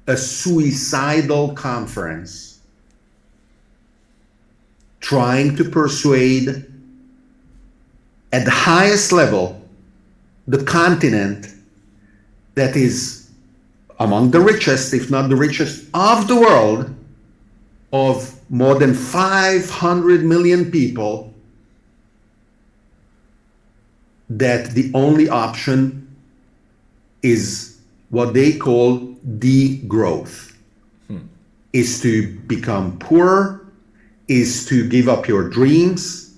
a suicidal conference trying to persuade at the highest level the continent that is among the richest, if not the richest of the world, of more than 500 million people, that the only option is what they call degrowth, is to become poorer, is to give up your dreams,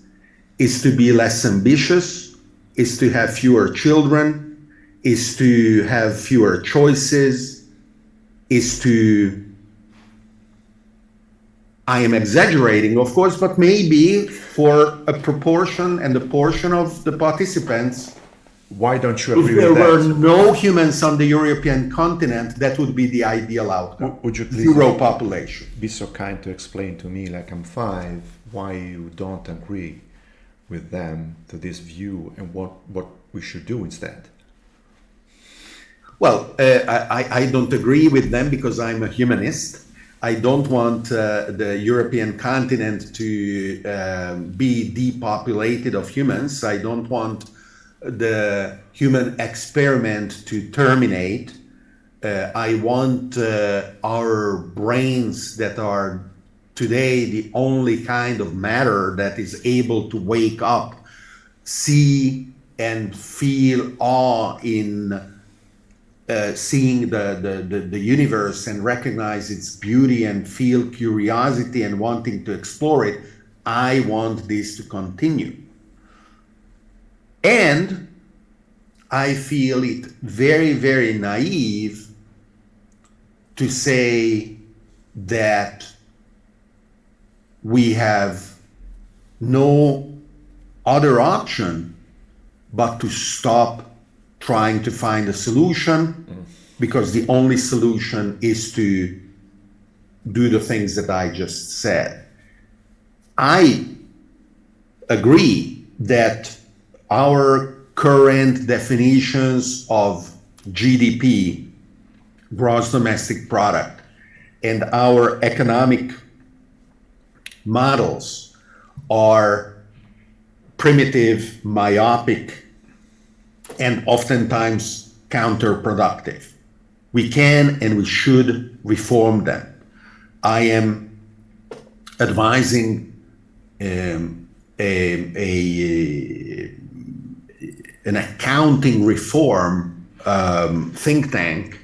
is to be less ambitious, is to have fewer children, is to have fewer choices, is to, I am exaggerating, of course, but maybe for a proportion and a portion of the participants. Why don't you agree with that? If there were no humans on the European continent, that would be the ideal outcome. Would you please zero population? Be so kind to explain to me, like I'm 5, why you don't agree with them to this view and what we should do instead? Well, I don't agree with them because I'm a humanist. I don't want the European continent to be depopulated of humans. I don't want the human experiment to terminate. I want our brains that are today the only kind of matter that is able to wake up, see and feel awe in seeing the universe and recognize its beauty and feel curiosity and wanting to explore it. I want this to continue. And I feel it very, very naive to say that we have no other option but to stop trying to find a solution because the only solution is to do the things that I just said. I agree that our current definitions of GDP, gross domestic product, and our economic models are primitive, myopic, and oftentimes counterproductive. We can and we should reform them. I am advising an accounting reform think tank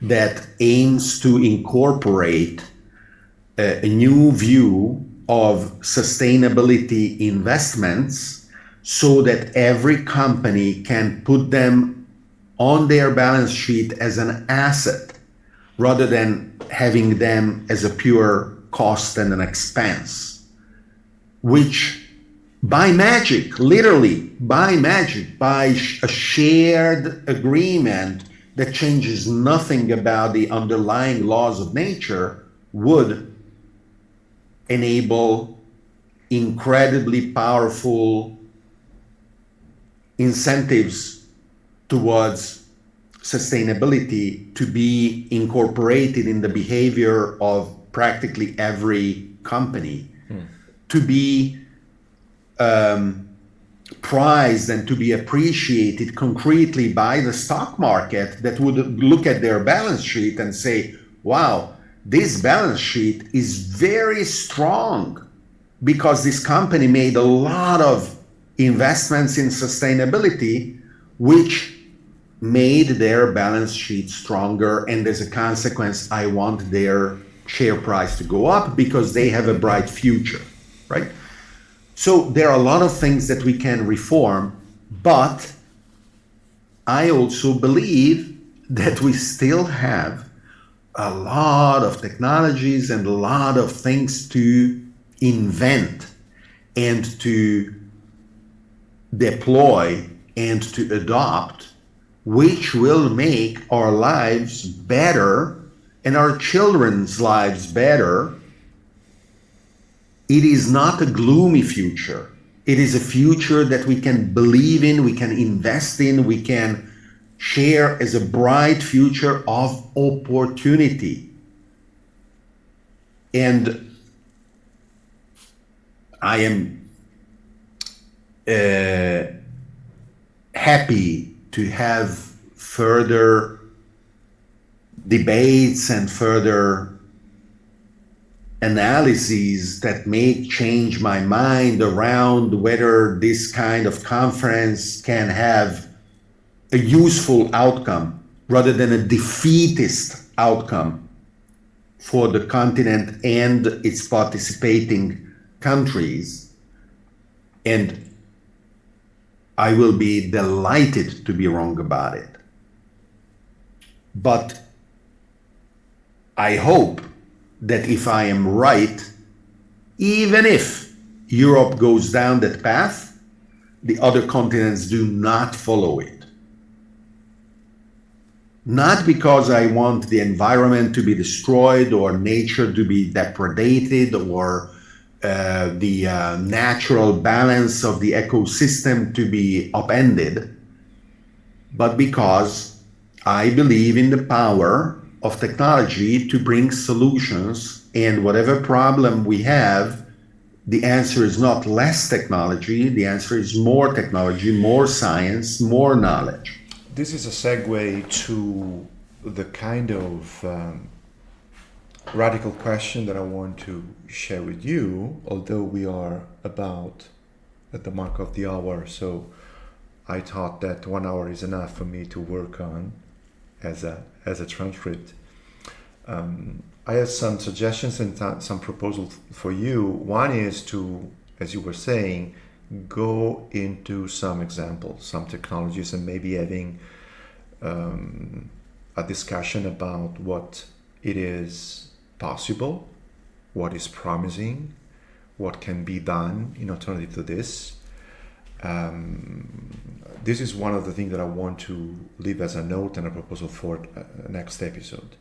that aims to incorporate a new view of sustainability investments so that every company can put them on their balance sheet as an asset rather than having them as a pure cost and an expense, which by magic, literally by magic, by a shared agreement that changes nothing about the underlying laws of nature, would enable incredibly powerful incentives towards sustainability to be incorporated in the behavior of practically every company, to be prized and to be appreciated concretely by the stock market, that would look at their balance sheet and say, wow, this balance sheet is very strong because this company made a lot of investments in sustainability, which made their balance sheet stronger. And as a consequence, I want their share price to go up because they have a bright future, right? So there are a lot of things that we can reform, but I also believe that we still have a lot of technologies and a lot of things to invent and to deploy and to adopt, which will make our lives better and our children's lives better. It is not a gloomy future. It is a future that we can believe in, we can invest in, we can share as a bright future of opportunity. And I am happy to have further debates and further analyses that may change my mind around whether this kind of conference can have a useful outcome rather than a defeatist outcome for the continent and its participating countries. And I will be delighted to be wrong about it. But I hope that if I am right, even if Europe goes down that path, the other continents do not follow it. Not because I want the environment to be destroyed or nature to be depredated or the natural balance of the ecosystem to be upended, but because I believe in the power of technology to bring solutions, and whatever problem we have, the answer is not less technology, the answer is more technology, more science, more knowledge. This is a segue to the kind of radical question that I want to share with you, although we are about at the mark of the hour, so I thought that 1 hour is enough for me to work on as a transcript. I have some suggestions and some proposals for you. One is to, as you were saying, go into some examples, some technologies, and maybe having a discussion about what it is possible, what is promising, what can be done in alternative to this. This is one of the things that I want to leave as a note and a proposal for next episode.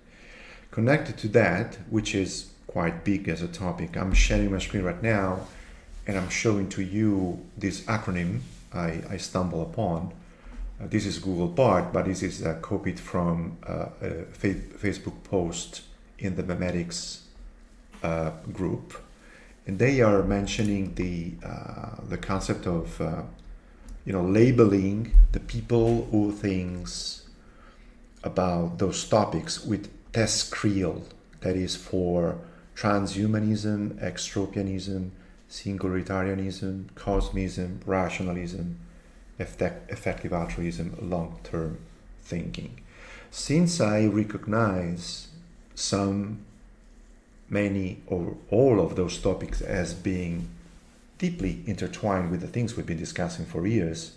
Connected to that, which is quite big as a topic, I'm sharing my screen right now and I'm showing to you this acronym I stumble upon. This is Google Bard, but this is copied from a Facebook post in the memetics group, and they are mentioning the concept of labeling the people or things about those topics with TESCREAL, that is for transhumanism, extropianism, singularitarianism, cosmism, rationalism, effective altruism, long-term thinking. Since I recognize many or all of those topics as being deeply intertwined with the things we've been discussing for years,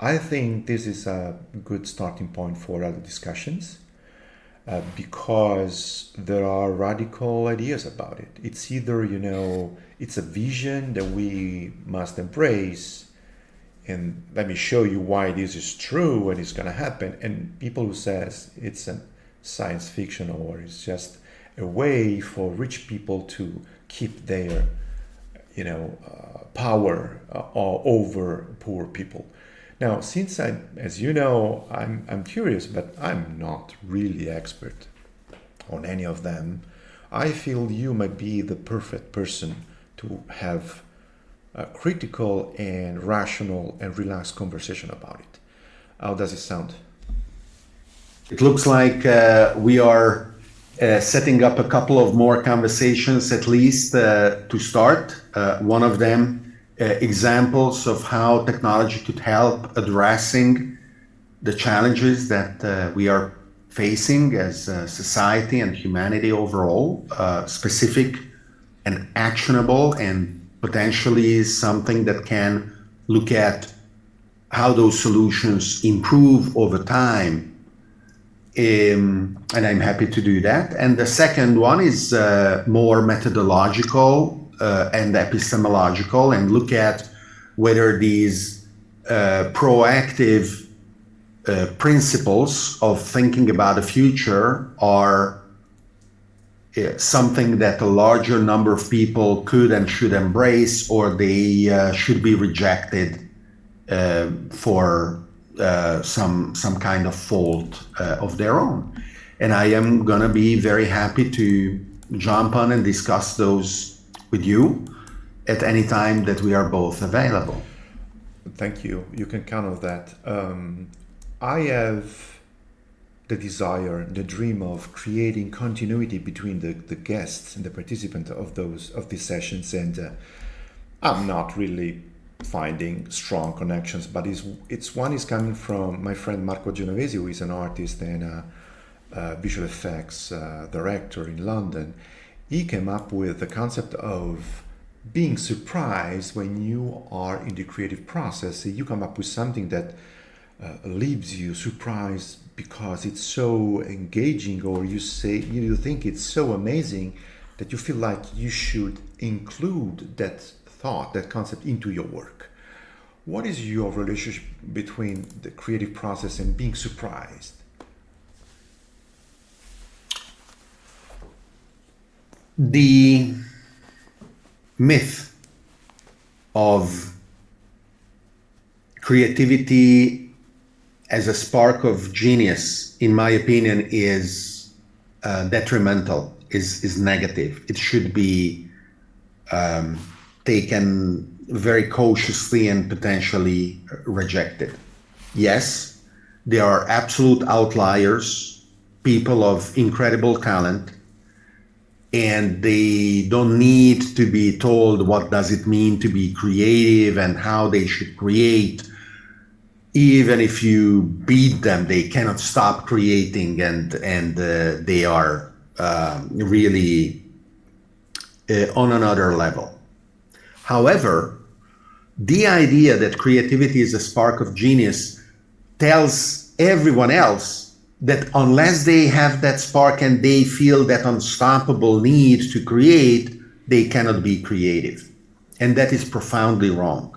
I think this is a good starting point for other discussions, because there are radical ideas about it. It's either, it's a vision that we must embrace, and let me show you why this is true and it's going to happen, and people who says it's a science fiction or it's just a way for rich people to keep their power over poor people. Now, since as you know, I'm curious, but I'm not really expert on any of them, I feel you might be the perfect person to have a critical and rational and relaxed conversation about it. How does it sound? It looks like we are setting up a couple of more conversations at least to start. One of them, examples of how technology could help addressing the challenges that we are facing as a society and humanity overall, specific and actionable, and potentially something that can look at how those solutions improve over time. And I'm happy to do that. And the second one is more methodological and epistemological, and look at whether these proactive principles of thinking about the future are something that a larger number of people could and should embrace, or they should be rejected for some kind of fault of their own. And I am going to be very happy to jump on and discuss those with you at any time that we are both available. Thank you. You can count on that. I have the desire, the dream of creating continuity between the guests and the participants of these sessions, and I'm not really finding strong connections, but it's one is coming from my friend Marco Genovesi, who is an artist and a visual effects director in London. He came up with the concept of being surprised when you are in the creative process. You come up with something that leaves you surprised because it's so engaging, or you think it's so amazing that you feel like you should include that thought, that concept into your work. What is your relationship between the creative process and being surprised? The myth of creativity as a spark of genius, in my opinion, is detrimental, is negative. It should be taken very cautiously and potentially rejected. Yes, there are absolute outliers, people of incredible talent, and they don't need to be told what does it mean to be creative and how they should create. Even if you beat them, they cannot stop creating, and they are really on another level. However, the idea that creativity is a spark of genius tells everyone else that unless they have that spark and they feel that unstoppable need to create, they cannot be creative. And that is profoundly wrong.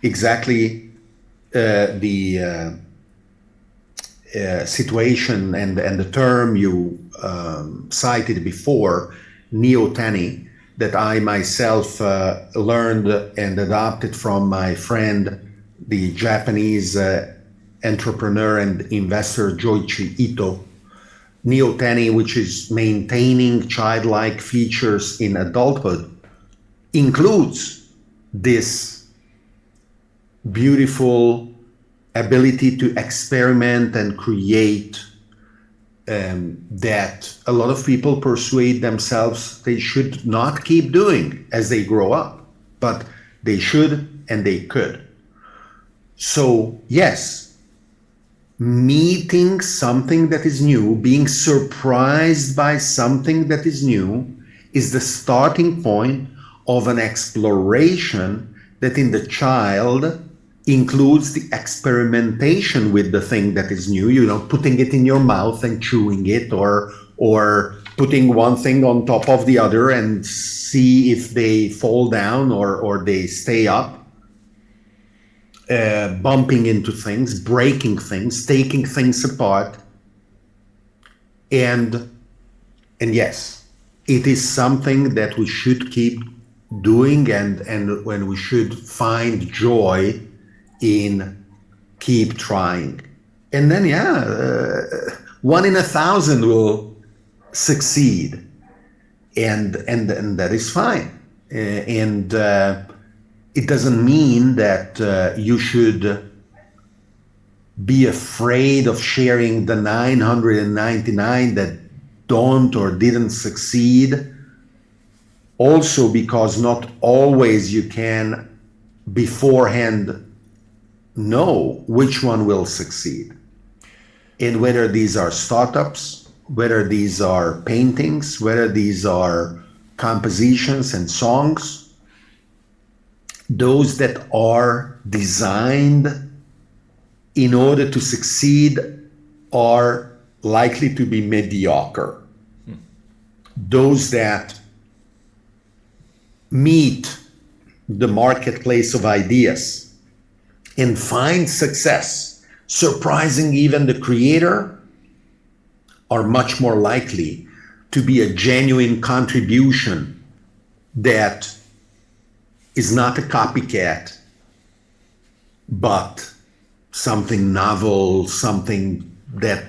Exactly the situation and the term you cited before, neoteny, that I myself learned and adopted from my friend, the Japanese entrepreneur and investor Joichi Ito. Neoteny, which is maintaining childlike features in adulthood, includes this beautiful ability to experiment and create that a lot of people persuade themselves they should not keep doing as they grow up, but they should and they could. So yes, meeting something that is new, being surprised by something that is new, is the starting point of an exploration that in the child includes the experimentation with the thing that is new, you know, putting it in your mouth and chewing it, or putting one thing on top of the other and see if they fall down or they stay up. Bumping into things, breaking things, taking things apart. And yes, it is something that we should keep doing, and when we should find joy in keep trying. And then, one in 1,000 will succeed. And that is fine. And it doesn't mean that you should be afraid of sharing the 999 that don't or didn't succeed. Also, because not always you can beforehand know which one will succeed. And whether these are startups, whether these are paintings, whether these are compositions and songs, those that are designed in order to succeed are likely to be mediocre. Those that meet the marketplace of ideas and find success, surprising even the creator, are much more likely to be a genuine contribution that is not a copycat, but something novel, something that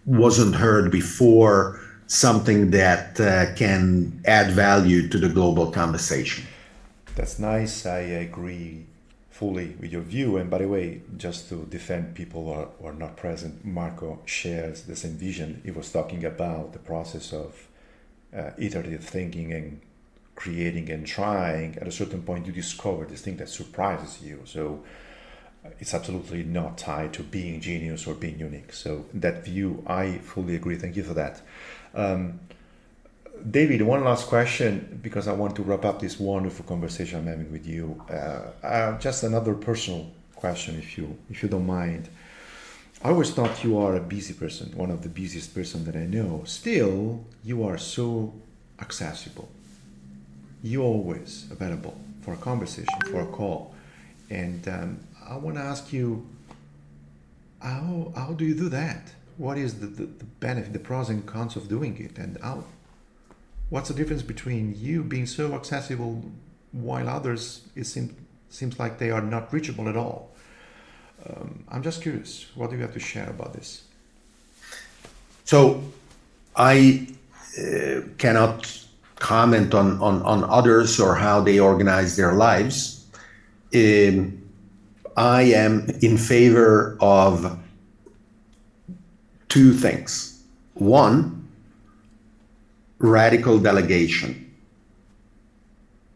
wasn't heard before, something that can add value to the global conversation. That's nice. I agree fully with your view. And by the way, just to defend people who are not present, Marco shares the same vision. He was talking about the process of iterative thinking and creating and trying. At a certain point, you discover this thing that surprises you. So it's absolutely not tied to being genius or being unique. So that view, I fully agree. Thank you for that. David, one last question, because I want to wrap up this wonderful conversation I'm having with you. Just another personal question, if you don't mind. I always thought you are a busy person, one of the busiest person that I know. Still, you are so accessible. You're always available for a conversation, for a call. And I want to ask you, how do you do that? What is the benefit, the pros and cons of doing it? And what's the difference between you being so accessible while others, it seems like they are not reachable at all? I'm just curious, what do you have to share about this? So I cannot comment on others or how they organize their lives. I am in favor of two things. One, radical delegation.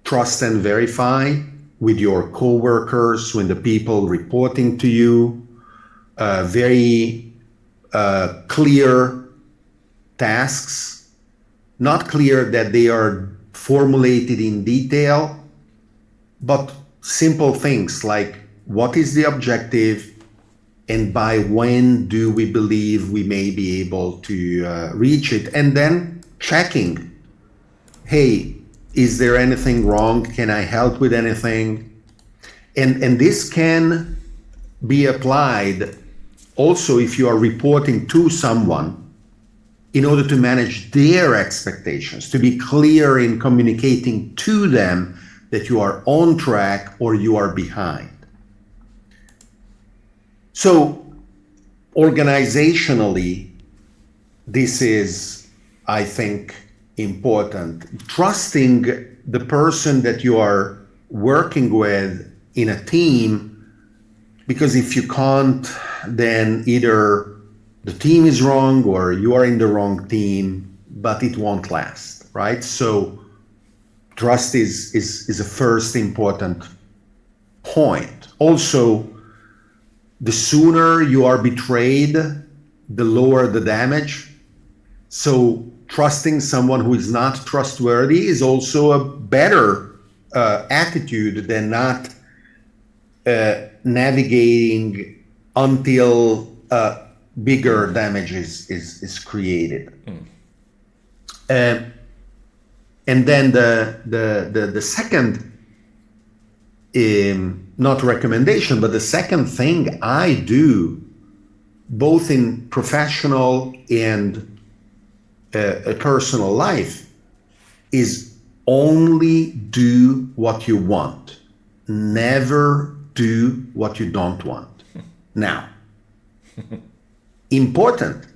Trust and verify with your coworkers, with the people reporting to you, very clear tasks, not clear that they are formulated in detail, but simple things like what is the objective and by when do we believe we may be able to reach it, and then checking, hey, Is there anything wrong? Can I help with anything? And this can be applied also if you are reporting to someone in order to manage their expectations, to be clear in communicating to them that you are on track or you are behind. So organizationally, this is, I think, important. Trusting the person that you are working with in a team, because if you can't, then either the team is wrong or you are in the wrong team, but it won't last, right? So trust is a first important point. Also, the sooner you are betrayed, the lower the damage. So trusting someone who is not trustworthy is also a better attitude than not navigating until bigger damage is created. And then the second, not recommendation, but the second thing I do, both in professional and a personal life, is only do what you want. Never do what you don't want. Now, important,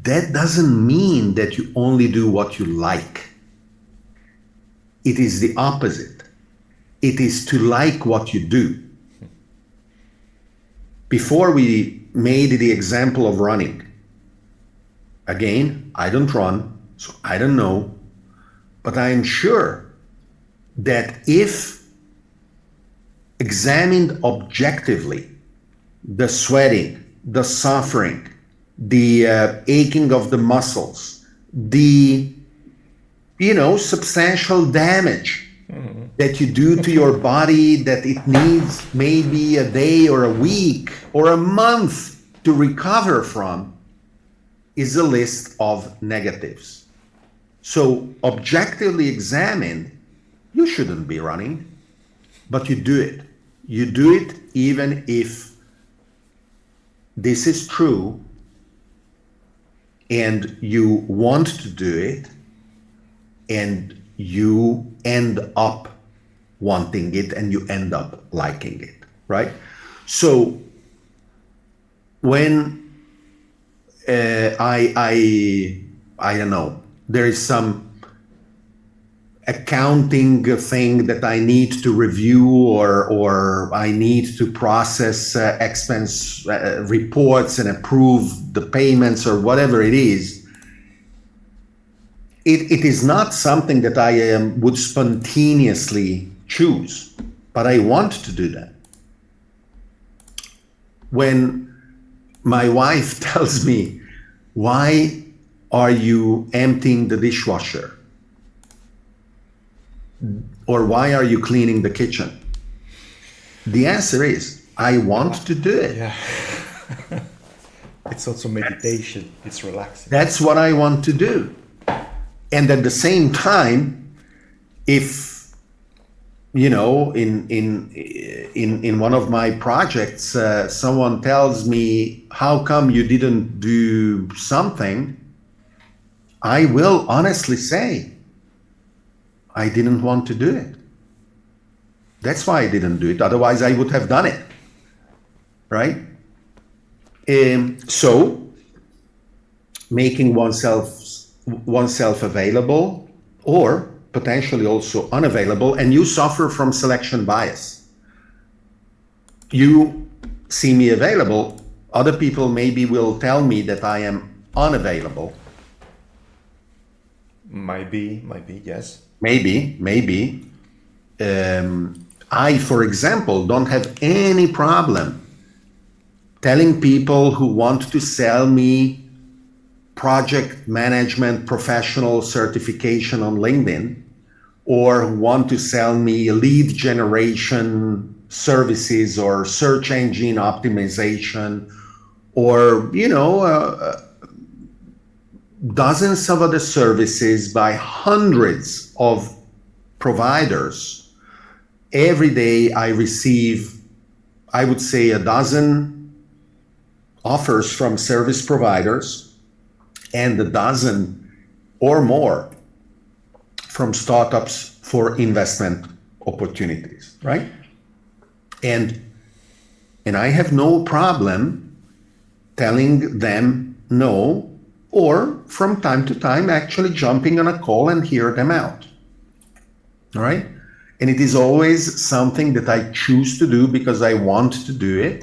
that doesn't mean that you only do what you like. It is the opposite. It is to like what you do. Before we made the example of running, again, I don't run, so I don't know, but I am sure that if examined objectively, the sweating, the suffering, the aching of the muscles, the substantial damage that you do to your body, that it needs maybe a day or a week or a month to recover from, is a list of negatives. So objectively examined, you shouldn't be running, but you do it. You do it even if this is true and you want to do it and you end up wanting it and you end up liking it, right? So when I don't know, there is some accounting thing that I need to review or I need to process expense reports and approve the payments or whatever it is, it is not something that I would spontaneously choose, but I want to do that. When my wife tells me, why are you emptying the dishwasher? Or why are you cleaning the kitchen? The answer is, I want to do it. Yeah. It's also meditation. It's relaxing. That's what I want to do. And at the same time, if in one of my projects, someone tells me, how come you didn't do something? I will honestly say, I didn't want to do it. That's why I didn't do it. Otherwise, I would have done it. Right? So, making oneself available or potentially also unavailable, and you suffer from selection bias. You see me available, other people maybe will tell me that I am unavailable. Might be, yes. Maybe. I, for example, don't have any problem telling people who want to sell me project management professional certification on LinkedIn, or who want to sell me lead generation services or search engine optimization, or dozens of other services by hundreds of providers, every day I receive, I would say, a dozen offers from service providers and a dozen or more from startups for investment opportunities, right? And I have no problem telling them no, or from time to time actually jumping on a call and hear them out. All right? And it is always something that I choose to do because I want to do it.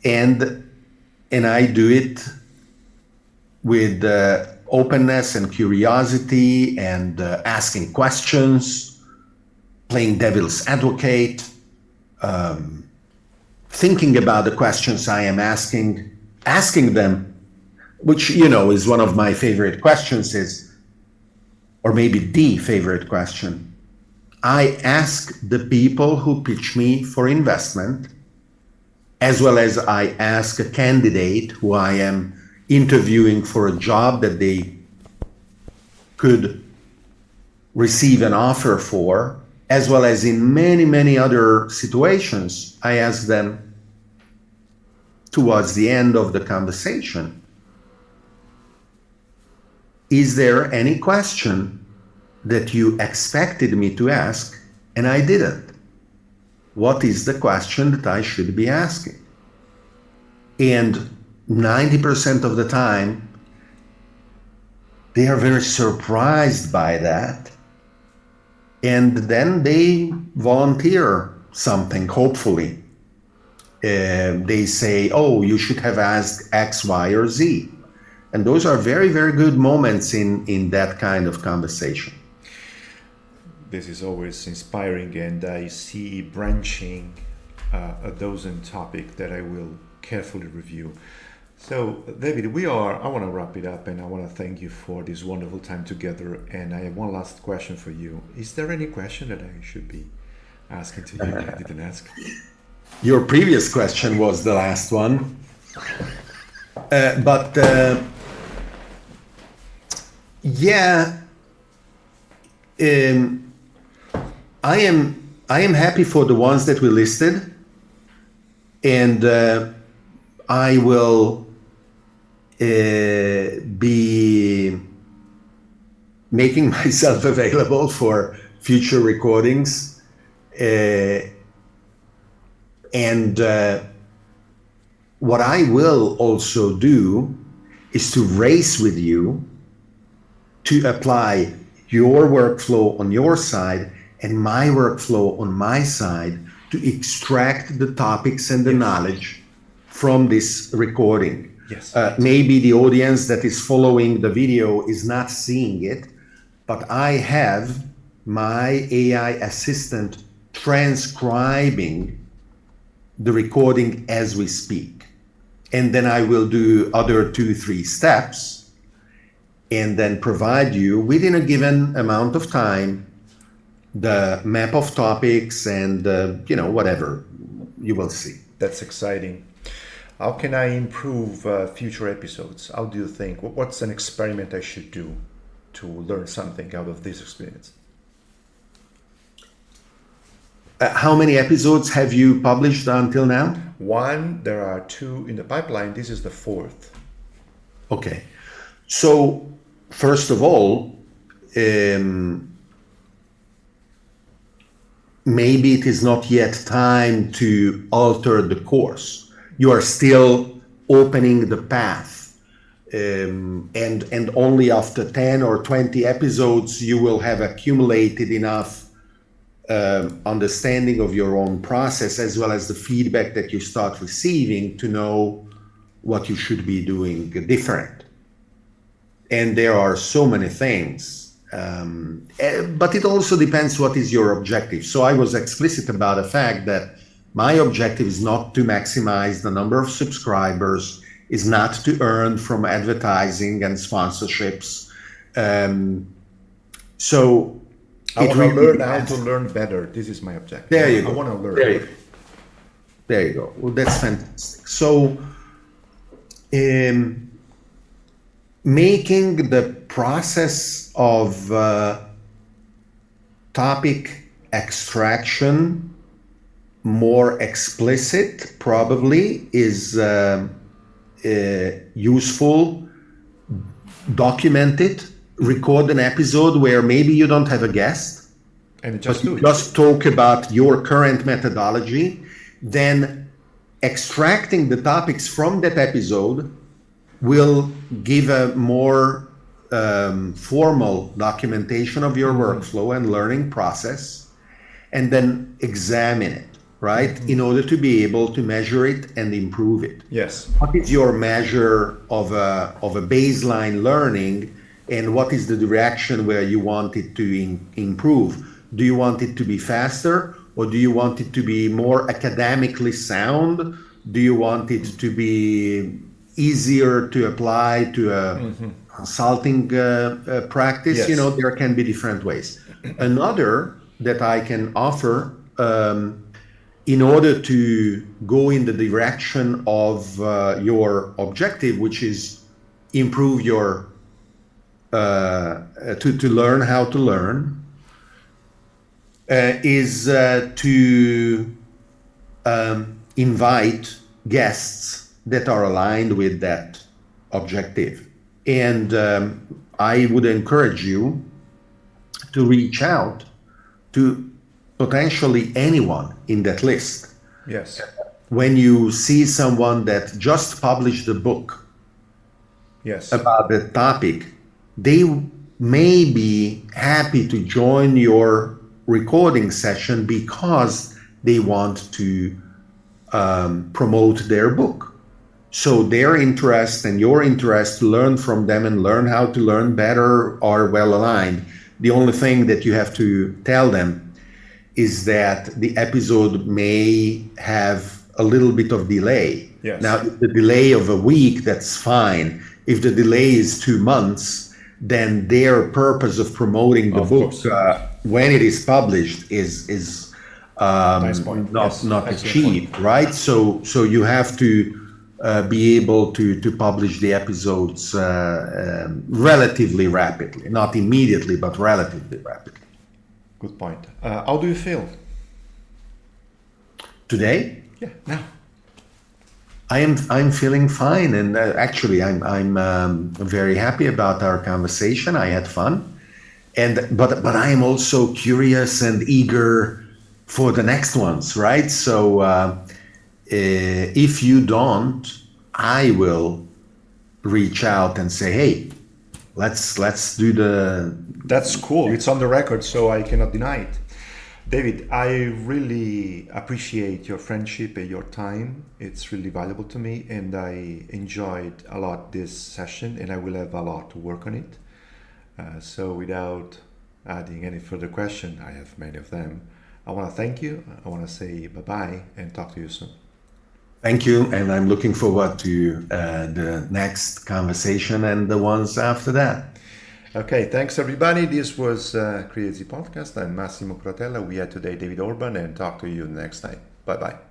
And I do it with openness and curiosity and asking questions, playing devil's advocate, thinking about the questions I am asking them, which, you know, is one of my favorite questions is, or maybe the favorite question. I ask the people who pitch me for investment, as well as I ask a candidate who I am interviewing for a job that they could receive an offer for, as well as in many, many other situations, I ask them towards the end of the conversation, is there any question that you expected me to ask and I didn't? What is the question that I should be asking? And 90% of the time, they are very surprised by that. And then they volunteer something, hopefully. They say, oh, you should have asked X, Y, or Z. And those are very, very good moments in that kind of conversation. This is always inspiring, and I see branching a dozen topics that I will carefully review. So, David, I want to wrap it up, and I want to thank you for this wonderful time together. And I have one last question for you. Is there any question that I should be asking to you that I didn't ask? Your previous question was the last one. But yeah, I am happy for the ones that we listed, and I will be making myself available for future recordings, and what I will also do is to race with you to apply your workflow on your side and my workflow on my side to extract the topics and the knowledge from this recording. Yes. Maybe the audience that is following the video is not seeing it, but I have my AI assistant transcribing the recording as we speak. And then I will do other 2-3 steps and then provide you within a given amount of time the map of topics and whatever you will see. That's exciting. How can I improve future episodes? How do you think? What's an experiment I should do to learn something out of this experience? How many episodes have you published until now? 1. There are 2 in the pipeline. This is the 4th. Okay. So, first of all, maybe it is not yet time to alter the course. You are still opening the path. And only after 10 or 20 episodes, you will have accumulated enough understanding of your own process, as well as the feedback that you start receiving, to know what you should be doing different. And there are so many things, but it also depends what is your objective. So I was explicit about the fact that my objective is not to maximize the number of subscribers, is not to earn from advertising and sponsorships. So I want to learn how to learn better. This is my objective. There you go. I want to learn. There you go. Well, that's fantastic. So, making the process of topic extraction, more explicit, probably is useful. Document it, record an episode where maybe you don't have a guest, And just but do you it. just talk about your current methodology, then extracting the topics from that episode will give a more formal documentation of your workflow and learning process, and then examine it, right? In order to be able to measure it and improve it. Yes. What is your measure of a baseline learning, and what is the direction where you want it to improve? Do you want it to be faster, or do you want it to be more academically sound? Do you want it to be easier to apply to a consulting practice? Yes. You know, there can be different ways. Another that I can offer, in order to go in the direction of your objective, which is improve your to learn how to learn, is to invite guests that are aligned with that objective. And I would encourage you to reach out to potentially anyone in that list. Yes. When you see someone that just published a book Yes. about the topic, they may be happy to join your recording session because they want to promote their book. So their interest and your interest to learn from them and learn how to learn better are well aligned. The only thing that you have to tell them is that the episode may have a little bit of delay. Yes. Now, if the delay of a week, that's fine. If the delay is 2 months, then their purpose of promoting the book when it is published is Nice point. Yes. not Excellent achieved, point. right? So you have to be able to publish the episodes relatively rapidly, not immediately, but relatively rapidly. Good point. How do you feel Today? Yeah, now. I'm feeling fine, and actually I'm very happy about our conversation. I had fun, but I am also curious and eager for the next ones, right? So if you don't, I will reach out and say, hey, let's do the. That's cool. It's on the record, so I cannot deny it. David, I really appreciate your friendship and your time. It's really valuable to me, and I enjoyed a lot this session, and I will have a lot to work on it. So without adding any further question, I have many of them. I want to thank you. I want to say bye-bye and talk to you soon. Thank you, and I'm looking forward to the next conversation and the ones after that. Okay, thanks everybody. This was CREAZEE podcast. I'm Massimo Curatella. We had today David Orban, and talk to you next time. Bye-bye.